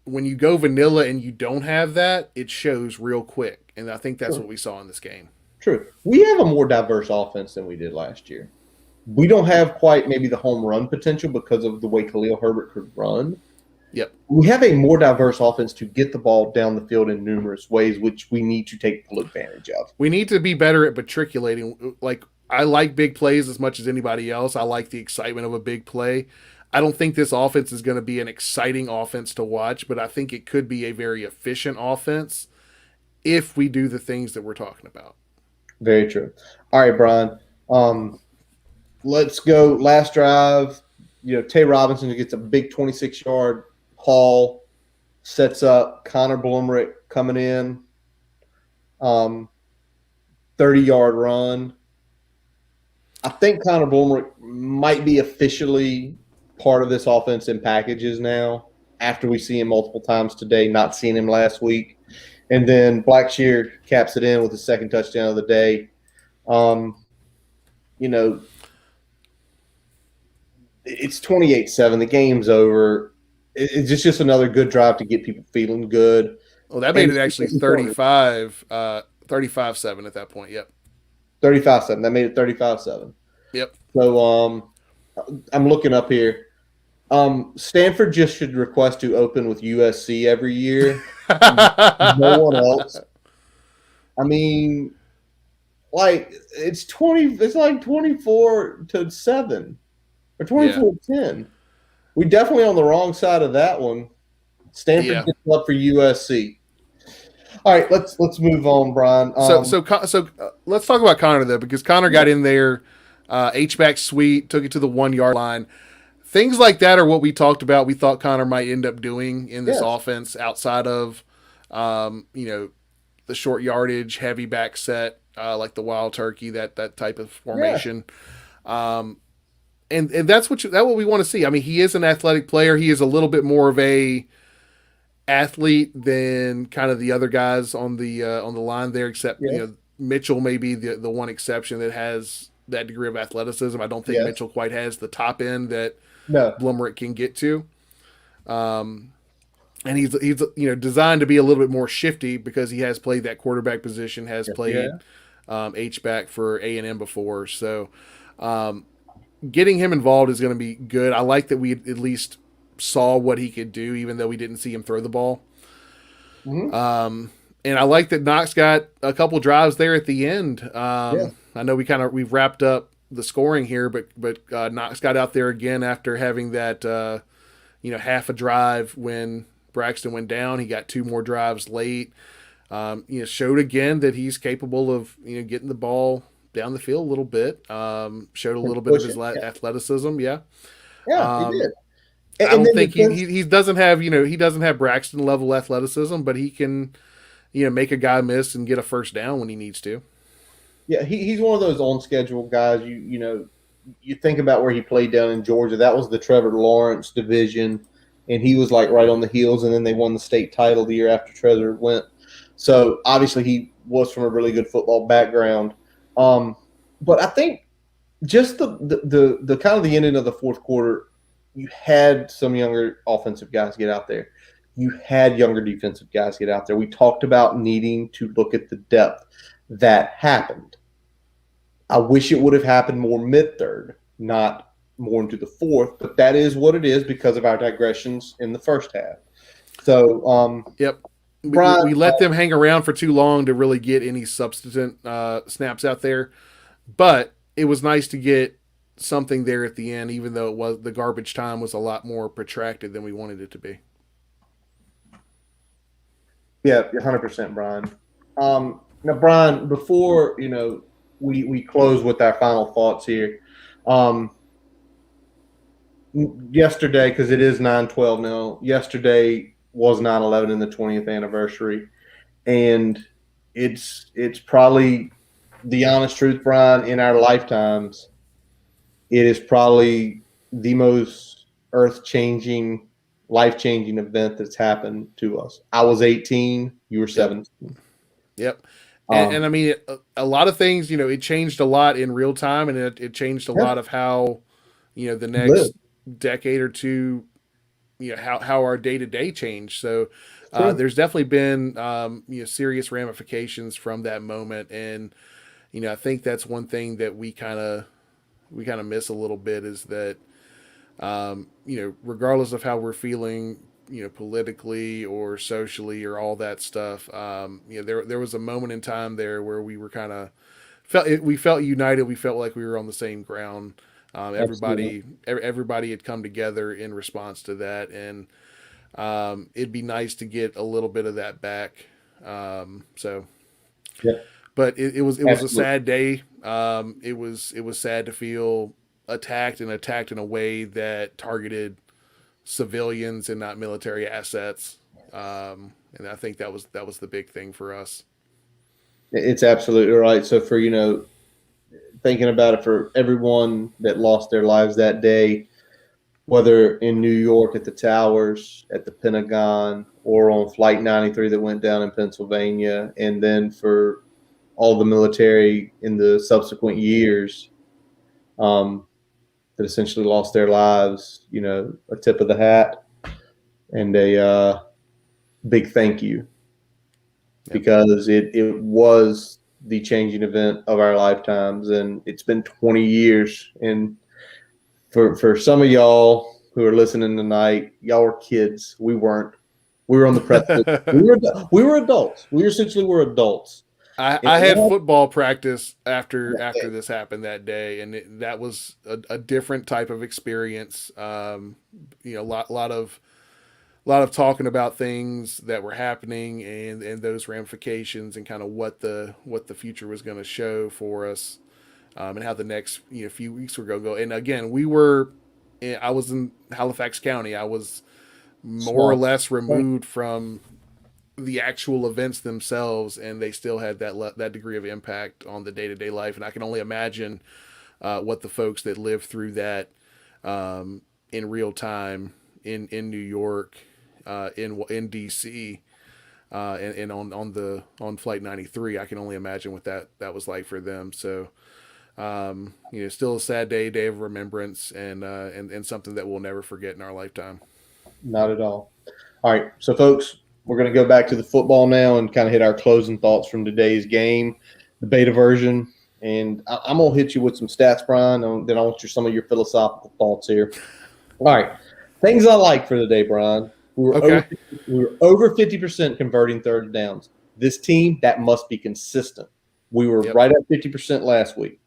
Speaker 2: when you go vanilla and you don't have that, it shows real quick. And I think that's what we saw in this game.
Speaker 1: True. We have a more diverse offense than we did last year. We don't have quite maybe the home run potential because of the way Khalil Herbert could run.
Speaker 2: Yep.
Speaker 1: We have a more diverse offense to get the ball down the field in numerous ways, which we need to take full advantage of.
Speaker 2: We need to be better at matriculating. Like, I like big plays as much as anybody else. I like the excitement of a big play. I don't think this offense is going to be an exciting offense to watch, but I think it could be a very efficient offense if we do the things that we're talking about.
Speaker 1: Very true. All right, Brian. Let's go. Last drive. Tay Robinson gets a big 26-yard haul, sets up Connor Blumrick coming in, 30-yard run. I think Connor Blumrick might be officially part of this offense in packages now after we see him multiple times today, not seeing him last week. And then Blackshear caps it in with the second touchdown of the day. It's 28-7. The game's over. It's just another good drive to get people feeling good.
Speaker 2: Well, that made it actually 35-7 at that point. Yep.
Speaker 1: 35-7. That made it 35-7.
Speaker 2: Yep.
Speaker 1: So I'm looking up here. Stanford just should request to open with USC every year. No one else. I mean, it's like 24-7 or 24-10. We definitely on the wrong side of that one. Stanford gets up for USC. All right, let's move on, Brian.
Speaker 2: So let's talk about Connor though, because Connor got in there, H-back sweep, took it to the 1-yard line. Things like that are what we talked about. We thought Connor might end up doing in this offense outside of, the short yardage, heavy back set, like the wild turkey, that type of formation. Yeah. And that's what we want to see. I mean, he is an athletic player. He is a little bit more of a athlete than kind of the other guys on the line there, except Mitchell may be the one exception that has that degree of athleticism. I don't think Mitchell quite has the top end that Blumrick can get to. And he's designed to be a little bit more shifty because he has played that quarterback position, has played H-back for A&M before. So getting him involved is going to be good. I like that we at least saw what he could do, even though we didn't see him throw the ball. Mm-hmm. And I like that Knox got a couple drives there at the end. I know we've wrapped up the scoring here, but Knox got out there again after having that half a drive when Braxton went down. He got 2 more drives late. Showed again that he's capable of getting the ball down the field a little bit. Showed a little bit of his athleticism. Yeah,
Speaker 1: he did.
Speaker 2: I don't think he doesn't have Braxton level athleticism, but he can make a guy miss and get a first down when he needs to.
Speaker 1: Yeah, he's one of those on schedule guys. you think about where he played down in Georgia. That was the Trevor Lawrence division, and he was like right on the heels. And then they won the state title the year after Trevor went. So obviously he was from a really good football background. But I think just the kind of the ending of the fourth quarter, you had some younger offensive guys get out there. You had younger defensive guys get out there. We talked about needing to look at the depth. That happened. I wish it would have happened more mid-third, not more into the fourth, but that is what it is because of our digressions in the first half. So,
Speaker 2: Yep.
Speaker 1: Brian,
Speaker 2: We let them hang around for too long to really get any substantive snaps out there, but it was nice to get something there at the end, even though it was the garbage time was a lot more protracted than we wanted it to be.
Speaker 1: yeah, 100%, Brian. Now, Brian, before we close with our final thoughts here. Yesterday, because it is 9/12 now. Yesterday was 9/11 and the 20th anniversary, and it's probably the honest truth, Brian. In our lifetimes, it is probably the most earth-changing, life-changing event that's happened to us. I was 18, you were 17.
Speaker 2: Yep. And I mean, a lot of things, it changed a lot in real time, and it changed a lot of how, the next decade or two, how our day to day changed. So there's definitely been, serious ramifications from that moment. And, I think that's one thing that we kind of miss a little bit is that, regardless of how we're feeling, politically or socially or all that stuff, there was a moment in time there where we were kind of we felt united. We felt like we were on the same ground. Everybody had come together in response to that, and it'd be nice to get a little bit of that back.
Speaker 1: Yeah.
Speaker 2: But it was a sad day. It was sad to feel attacked in a way that targeted civilians and not military assets. And I think that was the big thing for us.
Speaker 1: It's absolutely right. So for thinking about it, for everyone that lost their lives that day, whether in New York at the towers, at the Pentagon, or on Flight 93 that went down in Pennsylvania, and then for all the military in the subsequent years that essentially lost their lives, a tip of the hat and a big thank you. Yep. Because it was the changing event of our lifetimes, and it's been 20 years. And for some of y'all who are listening tonight, y'all were kids. We weren't. We were on the precipice. we were adults. We essentially were adults.
Speaker 2: I had football practice after this happened that day, and that was a different type of experience. A lot of talking about things that were happening and those ramifications and kind of what the future was going to show for us, and how the next few weeks were going to go. And again, I was in Halifax County. I was more or less removed from the actual events themselves, and they still had that degree of impact on the day to day life. And I can only imagine what the folks that lived through that in real time in New York, in DC, and on Flight 93. I can only imagine what that was like for them. So, still a sad day of remembrance, and something that we'll never forget in our lifetime.
Speaker 1: Not at all. All right, so folks, we're going to go back to the football now and kind of hit our closing thoughts from today's game, the beta version. And I'm going to hit you with some stats, Brian, and then I want some of your philosophical thoughts here. All right, things I like for the day, Brian. We were over 50% converting third downs. This team, that must be consistent. We were right at 50% last week.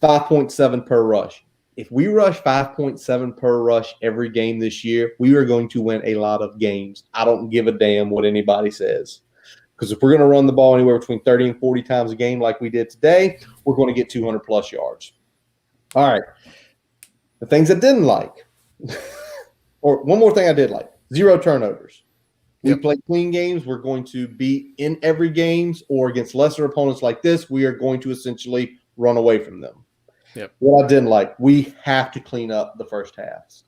Speaker 1: 5.7 per rush. If we rush 5.7 per rush every game this year, we are going to win a lot of games. I don't give a damn what anybody says. Because if we're going to run the ball anywhere between 30 and 40 times a game like we did today, we're going to get 200-plus yards. All right. The things I didn't like. Or one more thing I did like. 0 turnovers. We play clean games. We're going to be in every games, or against lesser opponents like this, we are going to essentially run away from them.
Speaker 2: Yep.
Speaker 1: What I didn't like, we have to clean up the first halves.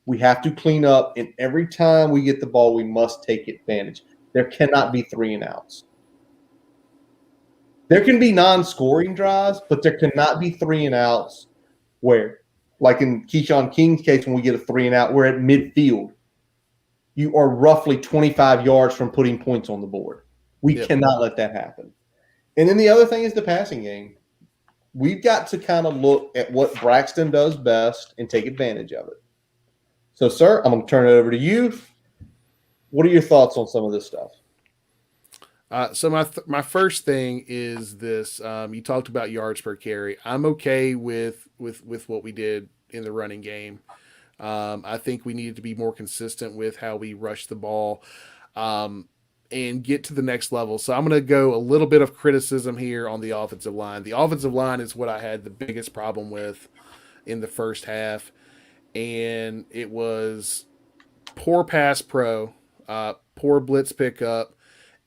Speaker 1: We have to clean up, and every time we get the ball, we must take advantage. There cannot be 3 and outs. There can be non-scoring drives, but there cannot be 3 and outs where, like in Keyshawn King's case, when we get a 3 and out, we're at midfield. You are roughly 25 yards from putting points on the board. We cannot let that happen. And then the other thing is the passing game. We've got to kind of look at what Braxton does best and take advantage of it. So, sir, I'm going to turn it over to you. What are your thoughts on some of this stuff?
Speaker 2: So my first thing is this. You talked about yards per carry. I'm okay with what we did in the running game. I think we needed to be more consistent with how we rush the ball and get to the next level. So I'm going to go a little bit of criticism here on the offensive line. The offensive line is what I had the biggest problem with in the first half, and it was poor pass pro, poor blitz pickup,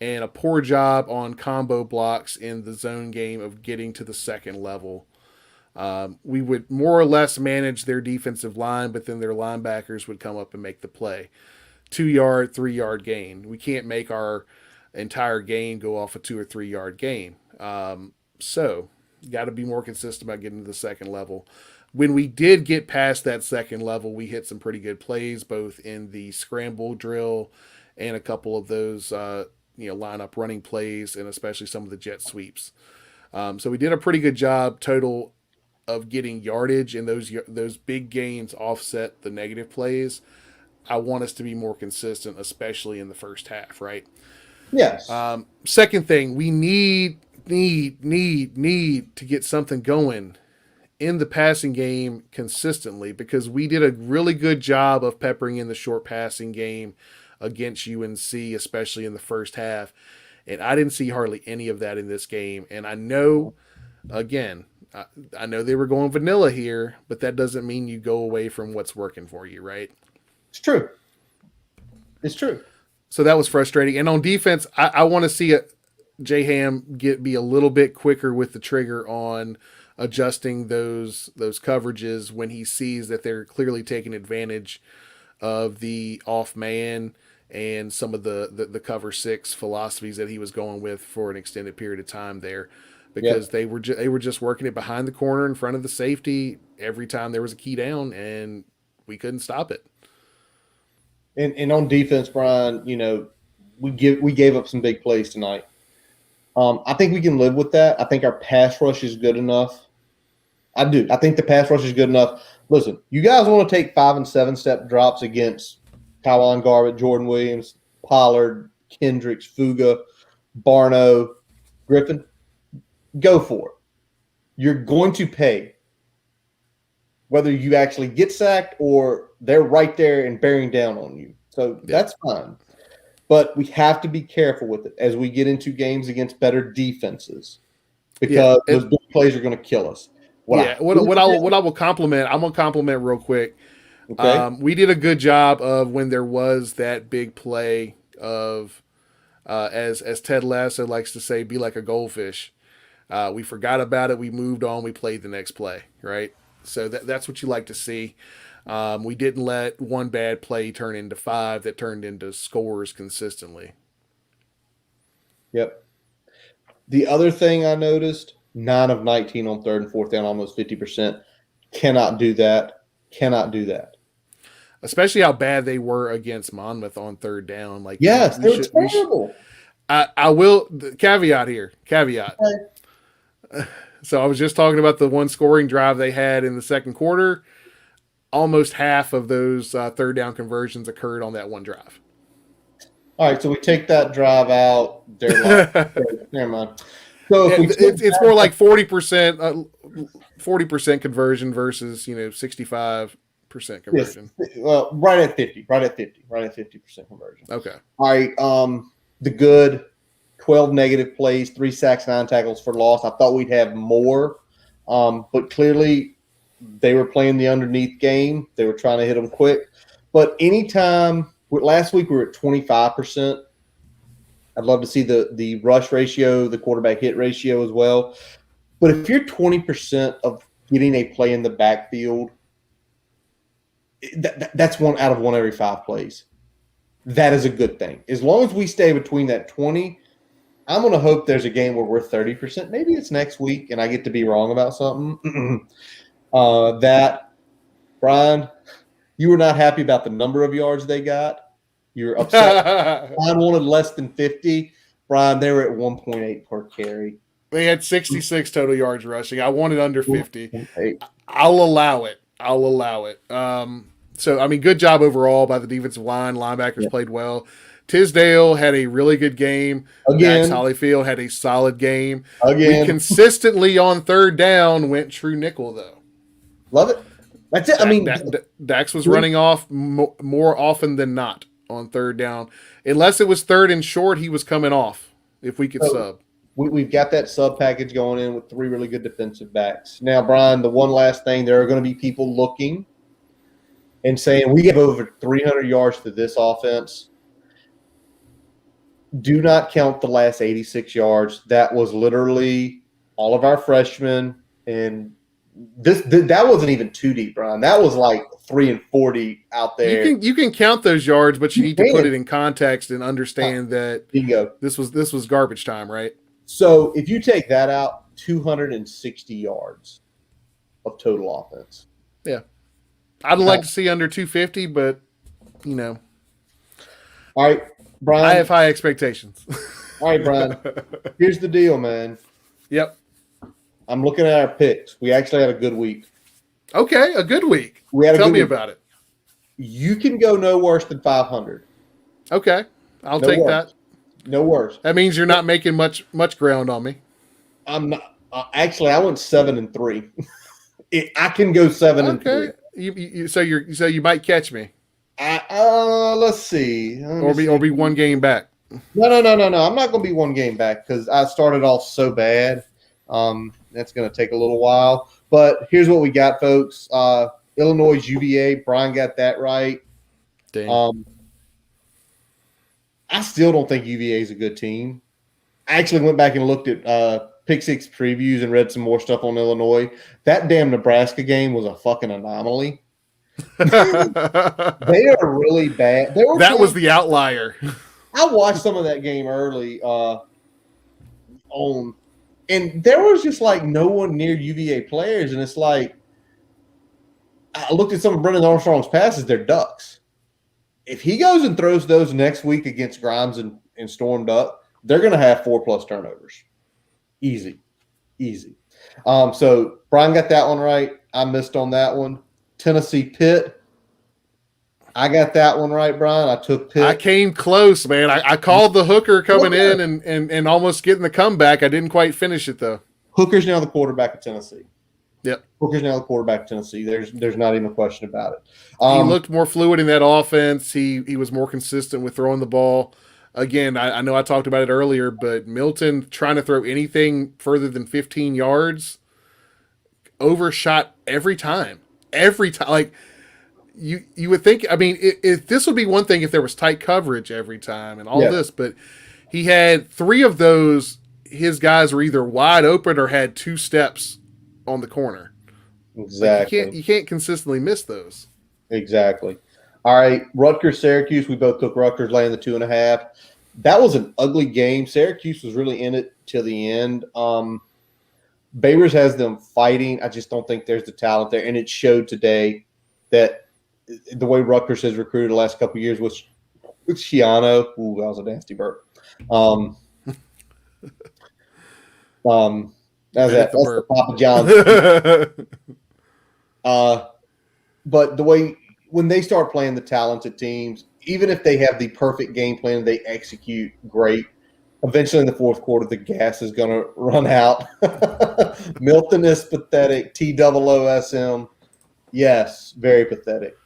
Speaker 2: and a poor job on combo blocks in the zone game of getting to the second level. We would more or less manage their defensive line, but then their linebackers would come up and make the play. 2-yard, 3-yard gain. We can't make our entire gain go off a 2 or 3-yard gain. So, got to be more consistent about getting to the second level. When we did get past that second level, we hit some pretty good plays, both in the scramble drill and a couple of those line up running plays, and especially some of the jet sweeps. So we did a pretty good job total of getting yardage, and those big gains offset the negative plays. I want us to be more consistent, especially in the first half, right?
Speaker 1: Yes.
Speaker 2: Second thing, we need to get something going in the passing game consistently, because we did a really good job of peppering in the short passing game against UNC, especially in the first half. And I didn't see hardly any of that in this game. And I know, again, I know they were going vanilla here, but that doesn't mean you go away from what's working for you, right?
Speaker 1: It's true. It's true.
Speaker 2: So that was frustrating. And on defense, I want to see J-Ham be a little bit quicker with the trigger on adjusting those coverages when he sees that they're clearly taking advantage of the off man and some of the cover 6 philosophies that he was going with for an extended period of time there, because they were just working it behind the corner in front of the safety every time there was a key down, and we couldn't stop it.
Speaker 1: And on defense, Brian, we gave up some big plays tonight. I think we can live with that. I think our pass rush is good enough. I do. I think the pass rush is good enough. Listen, you guys want to take 5 and 7 step drops against Tywan Garbutt, Jordan Williams, Pollard, Kendricks, Fuga, Barno, Griffin? Go for it. You're going to pay, whether you actually get sacked or they're right there and bearing down on you. So that's fine. But we have to be careful with it as we get into games against better defenses, because those big plays are going to kill us.
Speaker 2: What I will compliment, I'm going to compliment real quick.
Speaker 1: Okay.
Speaker 2: We did a good job of when there was that big play of, as Ted Lasso likes to say, be like a goldfish. We forgot about it. We moved on. We played the next play, right? So that's what you like to see. We didn't let one bad play turn into 5 that turned into scores consistently.
Speaker 1: Yep. The other thing I noticed, 9 of 19 on 3rd and 4th down, almost 50%. Cannot do that. Cannot do that.
Speaker 2: Especially how bad they were against Monmouth on 3rd down. Like,
Speaker 1: yes, they were terrible.
Speaker 2: I will caveat here. Okay. So I was just talking about the one scoring drive they had in the second quarter. Almost half of those 3rd down conversions occurred on that one drive.
Speaker 1: All right, so we take that drive out. Never mind. So
Speaker 2: it's more like 40% conversion versus 65% conversion.
Speaker 1: Yes, well, right at 50% conversion.
Speaker 2: Okay.
Speaker 1: All right. The good 12 negative plays, 3 sacks, 9 tackles for loss. I thought we'd have more, but clearly they were playing the underneath game. They were trying to hit them quick. But anytime last week we were at 25%. I'd love to see the rush ratio, the quarterback hit ratio as well. But if you're 20% of getting a play in the backfield, that's one out of one every 5 plays. That is a good thing. As long as we stay between that 20, I'm going to hope there's a game where we're 30%. Maybe it's next week and I get to be wrong about something. Brian, you were not happy about the number of yards they got. You're upset. Brian wanted less than 50. Brian, they were at 1.8 per carry.
Speaker 2: They had 66 total yards rushing. I wanted under 50. I'll allow it. So, I mean, good job overall by the defensive line. Linebackers played well. Tisdale had a really good game.
Speaker 1: Again.
Speaker 2: Dax Hollifield had a solid game.
Speaker 1: Again.
Speaker 2: We consistently on third down went true nickel, though.
Speaker 1: Love it. That's it.
Speaker 2: Dax was running off more often than not on third down. Unless it was third and short, he was coming off if we could sub.
Speaker 1: We've got that sub package going in with 3 really good defensive backs. Now, Brian, the one last thing, there are going to be people looking and saying, we have over 300 yards to this offense. Do not count the last 86 yards. That was literally all of our freshmen. And that wasn't even too deep, Brian. That was like 3 and 40 out there.
Speaker 2: You can count those yards, but you need to put it in context and understand that this was garbage time, right?
Speaker 1: So if you take that out, 260 yards of total offense.
Speaker 2: Yeah. I'd like to see under 250, but, you know.
Speaker 1: All right, Brian.
Speaker 2: I have high expectations.
Speaker 1: All right, Brian. Here's the deal, man.
Speaker 2: Yep.
Speaker 1: I'm looking at our picks. We actually had a good week.
Speaker 2: Okay, a good week. Tell me about it.
Speaker 1: You can go no worse than 500.
Speaker 2: Okay, I'll take that.
Speaker 1: No worse.
Speaker 2: That means you're not making much ground on me.
Speaker 1: I'm not. Actually, I went 7-3. I can go 7-3.
Speaker 2: So you might catch me.
Speaker 1: Let's see.
Speaker 2: Or be one game back.
Speaker 1: No. I'm not going to be one game back because I started off so bad. That's going to take a little while. But here's what we got, folks. Illinois UVA. Brian got that right.
Speaker 2: Dang.
Speaker 1: I still don't think UVA is a good team. I actually went back and looked at Pick Six previews and read some more stuff on Illinois. That damn Nebraska game was a fucking anomaly. They are really bad.
Speaker 2: That was the outlier.
Speaker 1: I watched some of that game early and there was just like no one near UVA players, and it's like I looked at some of Brendan Armstrong's passes, they're ducks. If he goes and throws those next week against Grimes and Storm Duck, they're going to have 4+ turnovers. Easy. So Brian got that one right. I missed on that one. Tennessee Pitt. I got that one right, Brian. I took Pitt.
Speaker 2: I came close, man. I called the hooker coming in and almost getting the comeback. I didn't quite finish it, though.
Speaker 1: Hooker's now the quarterback of Tennessee.
Speaker 2: Yep.
Speaker 1: Hooker's now the quarterback of Tennessee. There's not even a question about it.
Speaker 2: He looked more fluid in that offense. He was more consistent with throwing the ball. Again, I know I talked about it earlier, but Milton trying to throw anything further than 15 yards overshot every time. Like, you would think, I mean, if this would be one thing if there was tight coverage every time and all this, but he had 3 of those. His guys were either wide open or had 2 steps on the corner.
Speaker 1: Exactly.
Speaker 2: Like you can't consistently miss those.
Speaker 1: Exactly. All right, Rutgers, Syracuse. We both took Rutgers laying the 2.5. That was an ugly game. Syracuse was really in it till the end. Bayers has them fighting. I just don't think there's the talent there, and it showed today that the way Rutgers has recruited the last couple of years with Shiano. Ooh, that was a nasty burp. That's the Papa John's. But the way when they start playing the talented teams, even if they have the perfect game plan, they execute great. Eventually, in the fourth quarter, the gas is going to run out. Milton is pathetic. TOOSM, yes, very pathetic.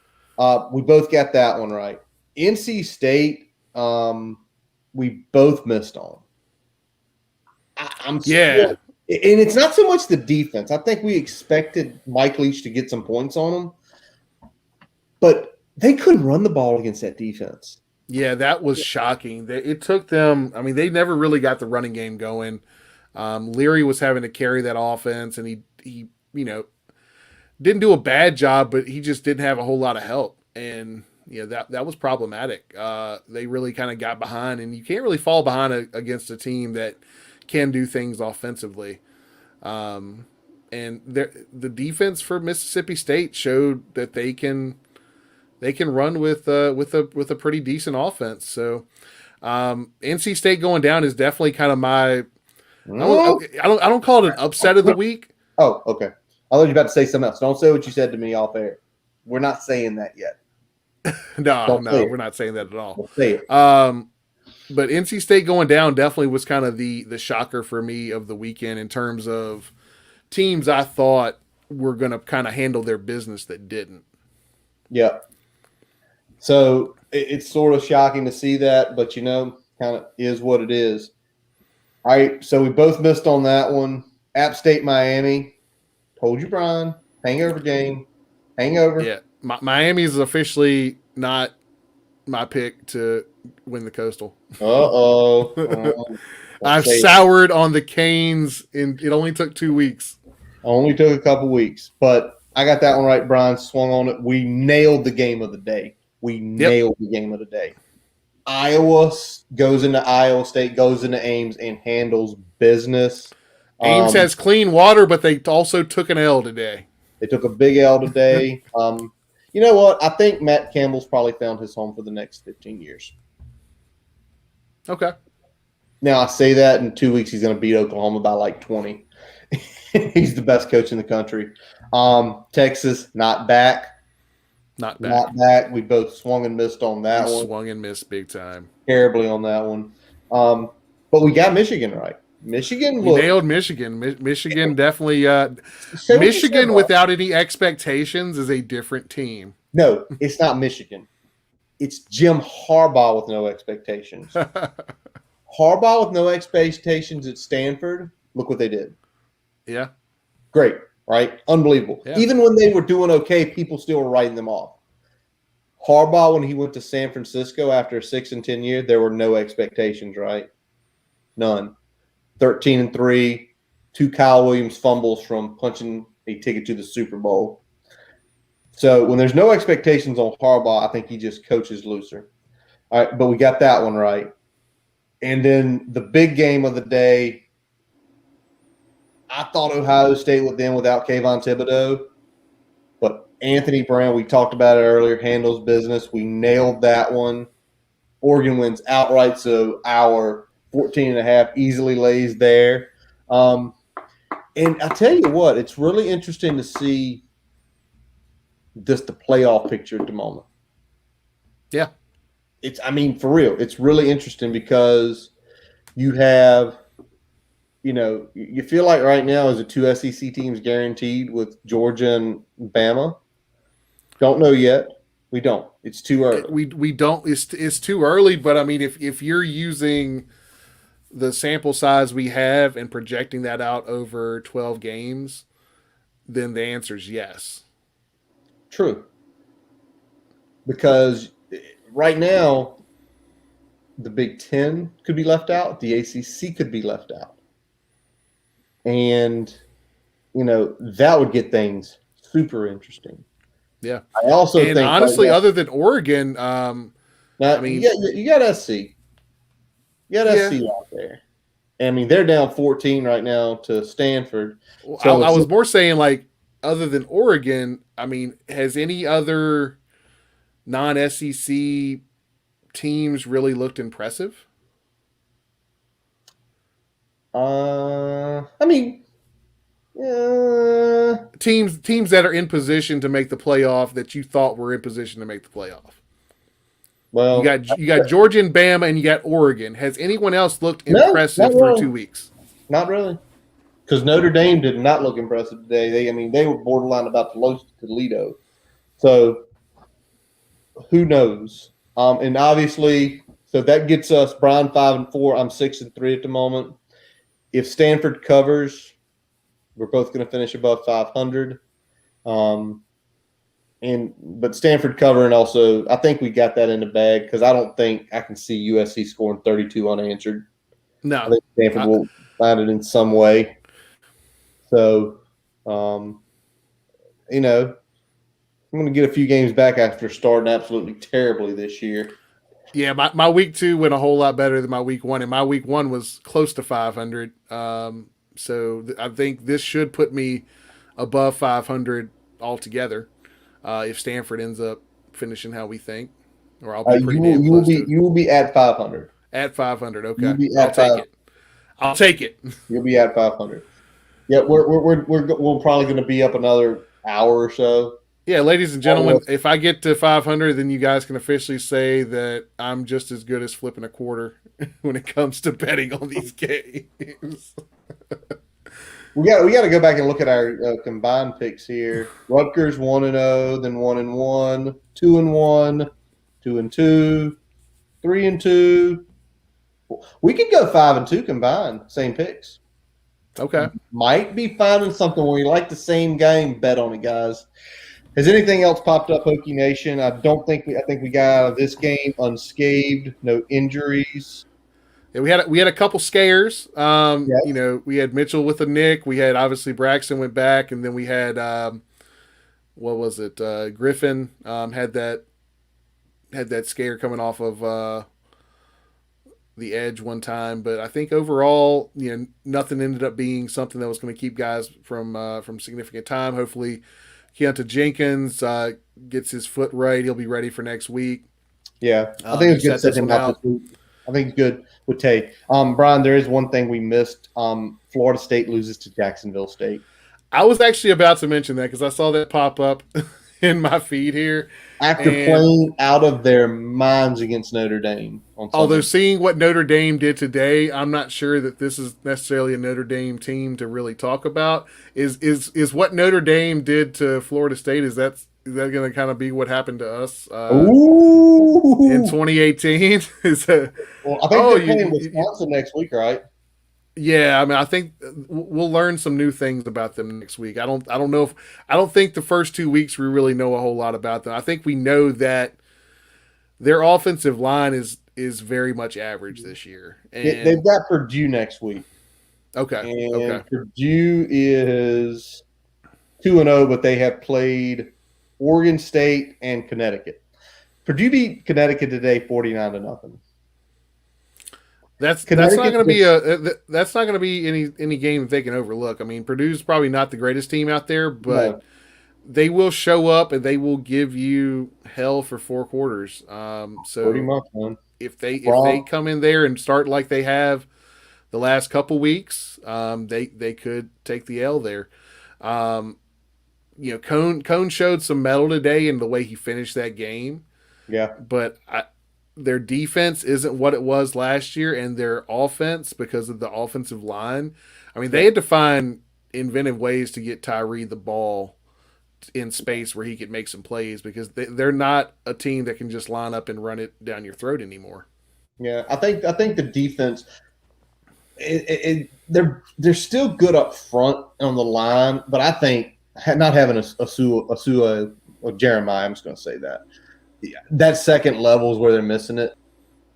Speaker 1: We both got that one right. NC State, we both missed on. And it's not so much the defense. I think we expected Mike Leach to get some points on them, but they couldn't run the ball against that defense.
Speaker 2: Yeah, that was shocking. It took them. I mean, they never really got the running game going. Leary was having to carry that offense, and he didn't do a bad job, but he just didn't have a whole lot of help, and that was problematic. They really kind of got behind, and you can't really fall behind against a team that can do things offensively. Um, and the defense for Mississippi State showed that they can run with a pretty decent offense. So NC State going down is definitely kind of my I don't call it an upset of the week.
Speaker 1: Oh, okay. I thought you were about to say something else. Don't say what you said to me off air. We're not saying that yet.
Speaker 2: No, we're not saying that at all.
Speaker 1: Don't say it.
Speaker 2: But NC State going down definitely was kind of the shocker for me of the weekend in terms of teams I thought were going to kind of handle their business that didn't.
Speaker 1: Yeah. So it's sort of shocking to see that, but kind of is what it is. All right, so we both missed on that one. App State, Miami. Told you, Brian. Hangover game. Hangover.
Speaker 2: Yeah, Miami is officially not my pick to win the Coastal.
Speaker 1: Uh-oh.
Speaker 2: I've soured on the Canes, and it only took 2 weeks.
Speaker 1: Only took a couple weeks, but I got that one right. Brian swung on it. We nailed the game of the day. Nailed the game of the day. Iowa goes into Iowa State, goes into Ames, and handles business.
Speaker 2: Ames has clean water, but they also took an L today.
Speaker 1: They took a big L today. You know what? I think Matt Campbell's probably found his home for the next 15 years.
Speaker 2: Okay.
Speaker 1: Now, I say that in 2 weeks he's going to beat Oklahoma by like 20. He's the best coach in the country. Texas, not back.
Speaker 2: Not back.
Speaker 1: We both swung and missed on that one.
Speaker 2: Swung and missed big time.
Speaker 1: Terribly on that one. But we got Michigan right. Michigan
Speaker 2: nailed Michigan. Michigan definitely Michigan without any expectations is a different team.
Speaker 1: No, it's not Michigan. It's Jim Harbaugh with no expectations. Harbaugh with no expectations at Stanford. Look what they did.
Speaker 2: Yeah.
Speaker 1: Great, right? Unbelievable. Yeah. Even when they were doing okay, people still were writing them off. Harbaugh, when he went to San Francisco after 6 and 10 years, there were no expectations, right? None. 13-3, 2 Kyle Williams fumbles from punching a ticket to the Super Bowl. So when there's no expectations on Harbaugh, I think he just coaches looser. All right, but we got that one right. And then the big game of the day, I thought Ohio State would then without Kayvon Thibodeau. But Anthony Brown, we talked about it earlier, handles business. We nailed that one. Oregon wins outright, so our 14.5 easily lays there. And I tell you what, it's really interesting to see just the playoff picture at the moment.
Speaker 2: Yeah.
Speaker 1: For real, it's really interesting because you have, you feel like right now is the 2 SEC teams guaranteed with Georgia and Bama. Don't know yet. We don't. It's too early.
Speaker 2: We don't. It's too early. But if you're using the sample size we have and projecting that out over 12 games, then the answer is yes.
Speaker 1: True. Because right now, the Big Ten could be left out. The ACC could be left out. And, that would get things super interesting.
Speaker 2: Yeah.
Speaker 1: I also think,
Speaker 2: honestly, other than Oregon,
Speaker 1: you got SC. You got SC out there. They're down 14 right now to Stanford.
Speaker 2: So I was more saying, other than Oregon, has any other non-SEC teams really looked impressive? Teams that are in position to make the playoff that you thought were in position to make the playoff.
Speaker 1: Well,
Speaker 2: you got Georgia and Bama, and you got Oregon. Has anyone else looked impressive through 2 weeks?
Speaker 1: Not really, because Notre Dame did not look impressive today. They were borderline about to lose to Toledo. So who knows? And obviously, so that gets us Brian 5-4. I'm 6-3 at the moment. If Stanford covers, we're both going to finish above 500. But Stanford covering also, I think we got that in the bag because I don't think I can see USC scoring 32 unanswered.
Speaker 2: No.
Speaker 1: I think Stanford will find it in some way. So, I'm going to get a few games back after starting absolutely terribly this year.
Speaker 2: Yeah, my week 2 went a whole lot better than my week 1, and my week 1 was close to 500. So I think this should put me above 500 altogether if Stanford ends up finishing how we think, or I'll be pretty damn close to it.
Speaker 1: You will be at 500.
Speaker 2: At 500,
Speaker 1: You'll
Speaker 2: okay,
Speaker 1: be
Speaker 2: I'll
Speaker 1: at
Speaker 2: take
Speaker 1: 5.
Speaker 2: it. I'll take it.
Speaker 1: You'll be at 500. Yeah, we're probably going to be up another hour or so.
Speaker 2: Yeah, ladies and gentlemen, if I get to 500, then you guys can officially say that I'm just as good as flipping a quarter when it comes to betting on these games.
Speaker 1: We got to go back and look at our combined picks here. Rutgers 1-0, then 1-1, 2-1, 2-2, 3-2. We could go 5-2 combined, same picks.
Speaker 2: Okay.
Speaker 1: Might be finding something where you like the same game. Bet on it, guys. Has anything else popped up, Hokie Nation? I think we got out of this game unscathed, no injuries.
Speaker 2: Yeah, we had a couple scares.
Speaker 1: Yes.
Speaker 2: We had Mitchell with a nick. We had obviously Braxton went back, and then we had what was it? Griffin had that scare coming off of the edge one time. But I think overall, nothing ended up being something that was going to keep guys from significant time. Hopefully, Keonta Jenkins gets his foot right. He'll be ready for next week.
Speaker 1: Yeah, I think it's good to set him up this week. I think it's good with Tate. Brian, there is one thing we missed. Florida State loses to Jacksonville State.
Speaker 2: I was actually about to mention that because I saw that pop up in my feed here.
Speaker 1: After playing out of their minds against Notre Dame.
Speaker 2: Although seeing what Notre Dame did today, I'm not sure that this is necessarily a Notre Dame team to really talk about. Is what Notre Dame did to Florida State, is that going to kind of be what happened to us in 2018?
Speaker 1: Well, I think they're playing Wisconsin next week, right?
Speaker 2: Yeah, I mean, I think we'll learn some new things about them next week. I don't think the first 2 weeks we really know a whole lot about them. I think we know that their offensive line is very much average this year. And
Speaker 1: they've got Purdue next week.
Speaker 2: Okay.
Speaker 1: And Purdue is 2-0, but they have played Oregon State and Connecticut. Purdue beat Connecticut today 49-0.
Speaker 2: That's not going to be any game that they can overlook. I mean, Purdue's probably not the greatest team out there, but they will show up and they will give you hell for 4 quarters. So
Speaker 1: pretty much, man.
Speaker 2: If they come in there and start like they have the last couple weeks, they could take the L there. Cone showed some mettle today in the way he finished that game.
Speaker 1: Yeah,
Speaker 2: but their defense isn't what it was last year, and their offense, because of the offensive line, I mean, they had to find inventive ways to get Tyree the ball in space where he could make some plays, because they're not a team that can just line up and run it down your throat anymore.
Speaker 1: Yeah, I think the defense, they're still good up front on the line, but I think not having a Sua or Jeremiah, I'm just going to say that second level is where they're missing it,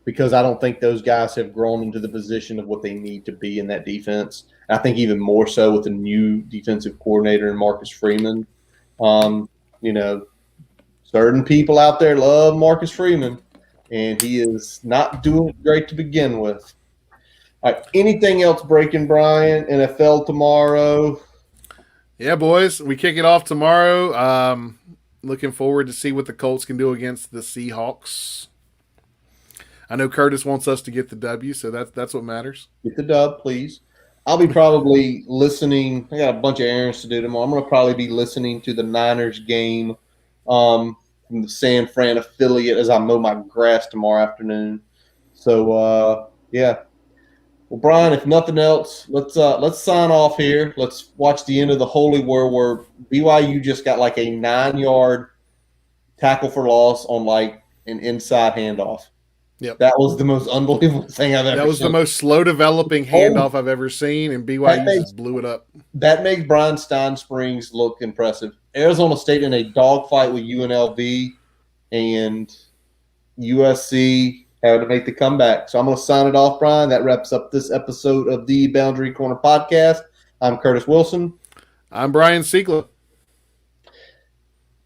Speaker 1: because I don't think those guys have grown into the position of what they need to be in that defense. And I think even more so with the new defensive coordinator and Marcus Freeman. Certain people out there love Marcus Freeman, and he is not doing great to begin with. All right, anything else breaking, Brian? NFL tomorrow.
Speaker 2: Yeah, boys, we kick it off tomorrow. Looking forward to see what the Colts can do against the Seahawks. I know Curtis wants us to get the W, so that's what matters.
Speaker 1: Get the dub, please. I'll be probably listening. I got a bunch of errands to do tomorrow. I'm going to probably be listening to the Niners game from the San Fran affiliate as I mow my grass tomorrow afternoon. So, yeah. Well, Brian, if nothing else, let's sign off here. Let's watch the end of the Holy War where BYU just got like a 9-yard tackle for loss on like an inside handoff.
Speaker 2: Yep.
Speaker 1: That was the most unbelievable thing I've ever seen.
Speaker 2: That was the most slow developing handoff I've ever seen, and BYU just blew it up.
Speaker 1: That makes Brian Stein Springs look impressive. Arizona State in a dogfight with UNLV, and USC having to make the comeback. So I'm going to sign it off, Brian. That wraps up this episode of the Boundary Corner Podcast. I'm Curtis Wilson.
Speaker 2: I'm Brian Siegler.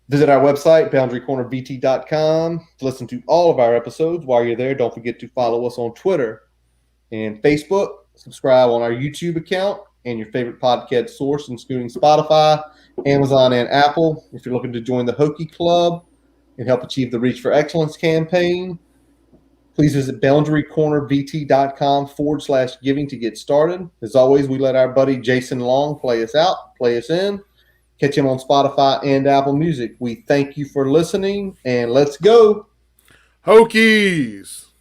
Speaker 1: Visit our website, boundarycornerbt.com, to listen to all of our episodes. While you're there, don't forget to follow us on Twitter and Facebook. Subscribe on our YouTube account and your favorite podcast source, including Spotify, Amazon, and Apple. If you're looking to join the Hokie Club and help achieve the Reach for Excellence campaign, please visit boundarycornerbt.com/giving to get started. As always, we let our buddy Jason Long play us out, play us in. Catch him on Spotify and Apple Music. We thank you for listening, and let's go.
Speaker 2: Hokies!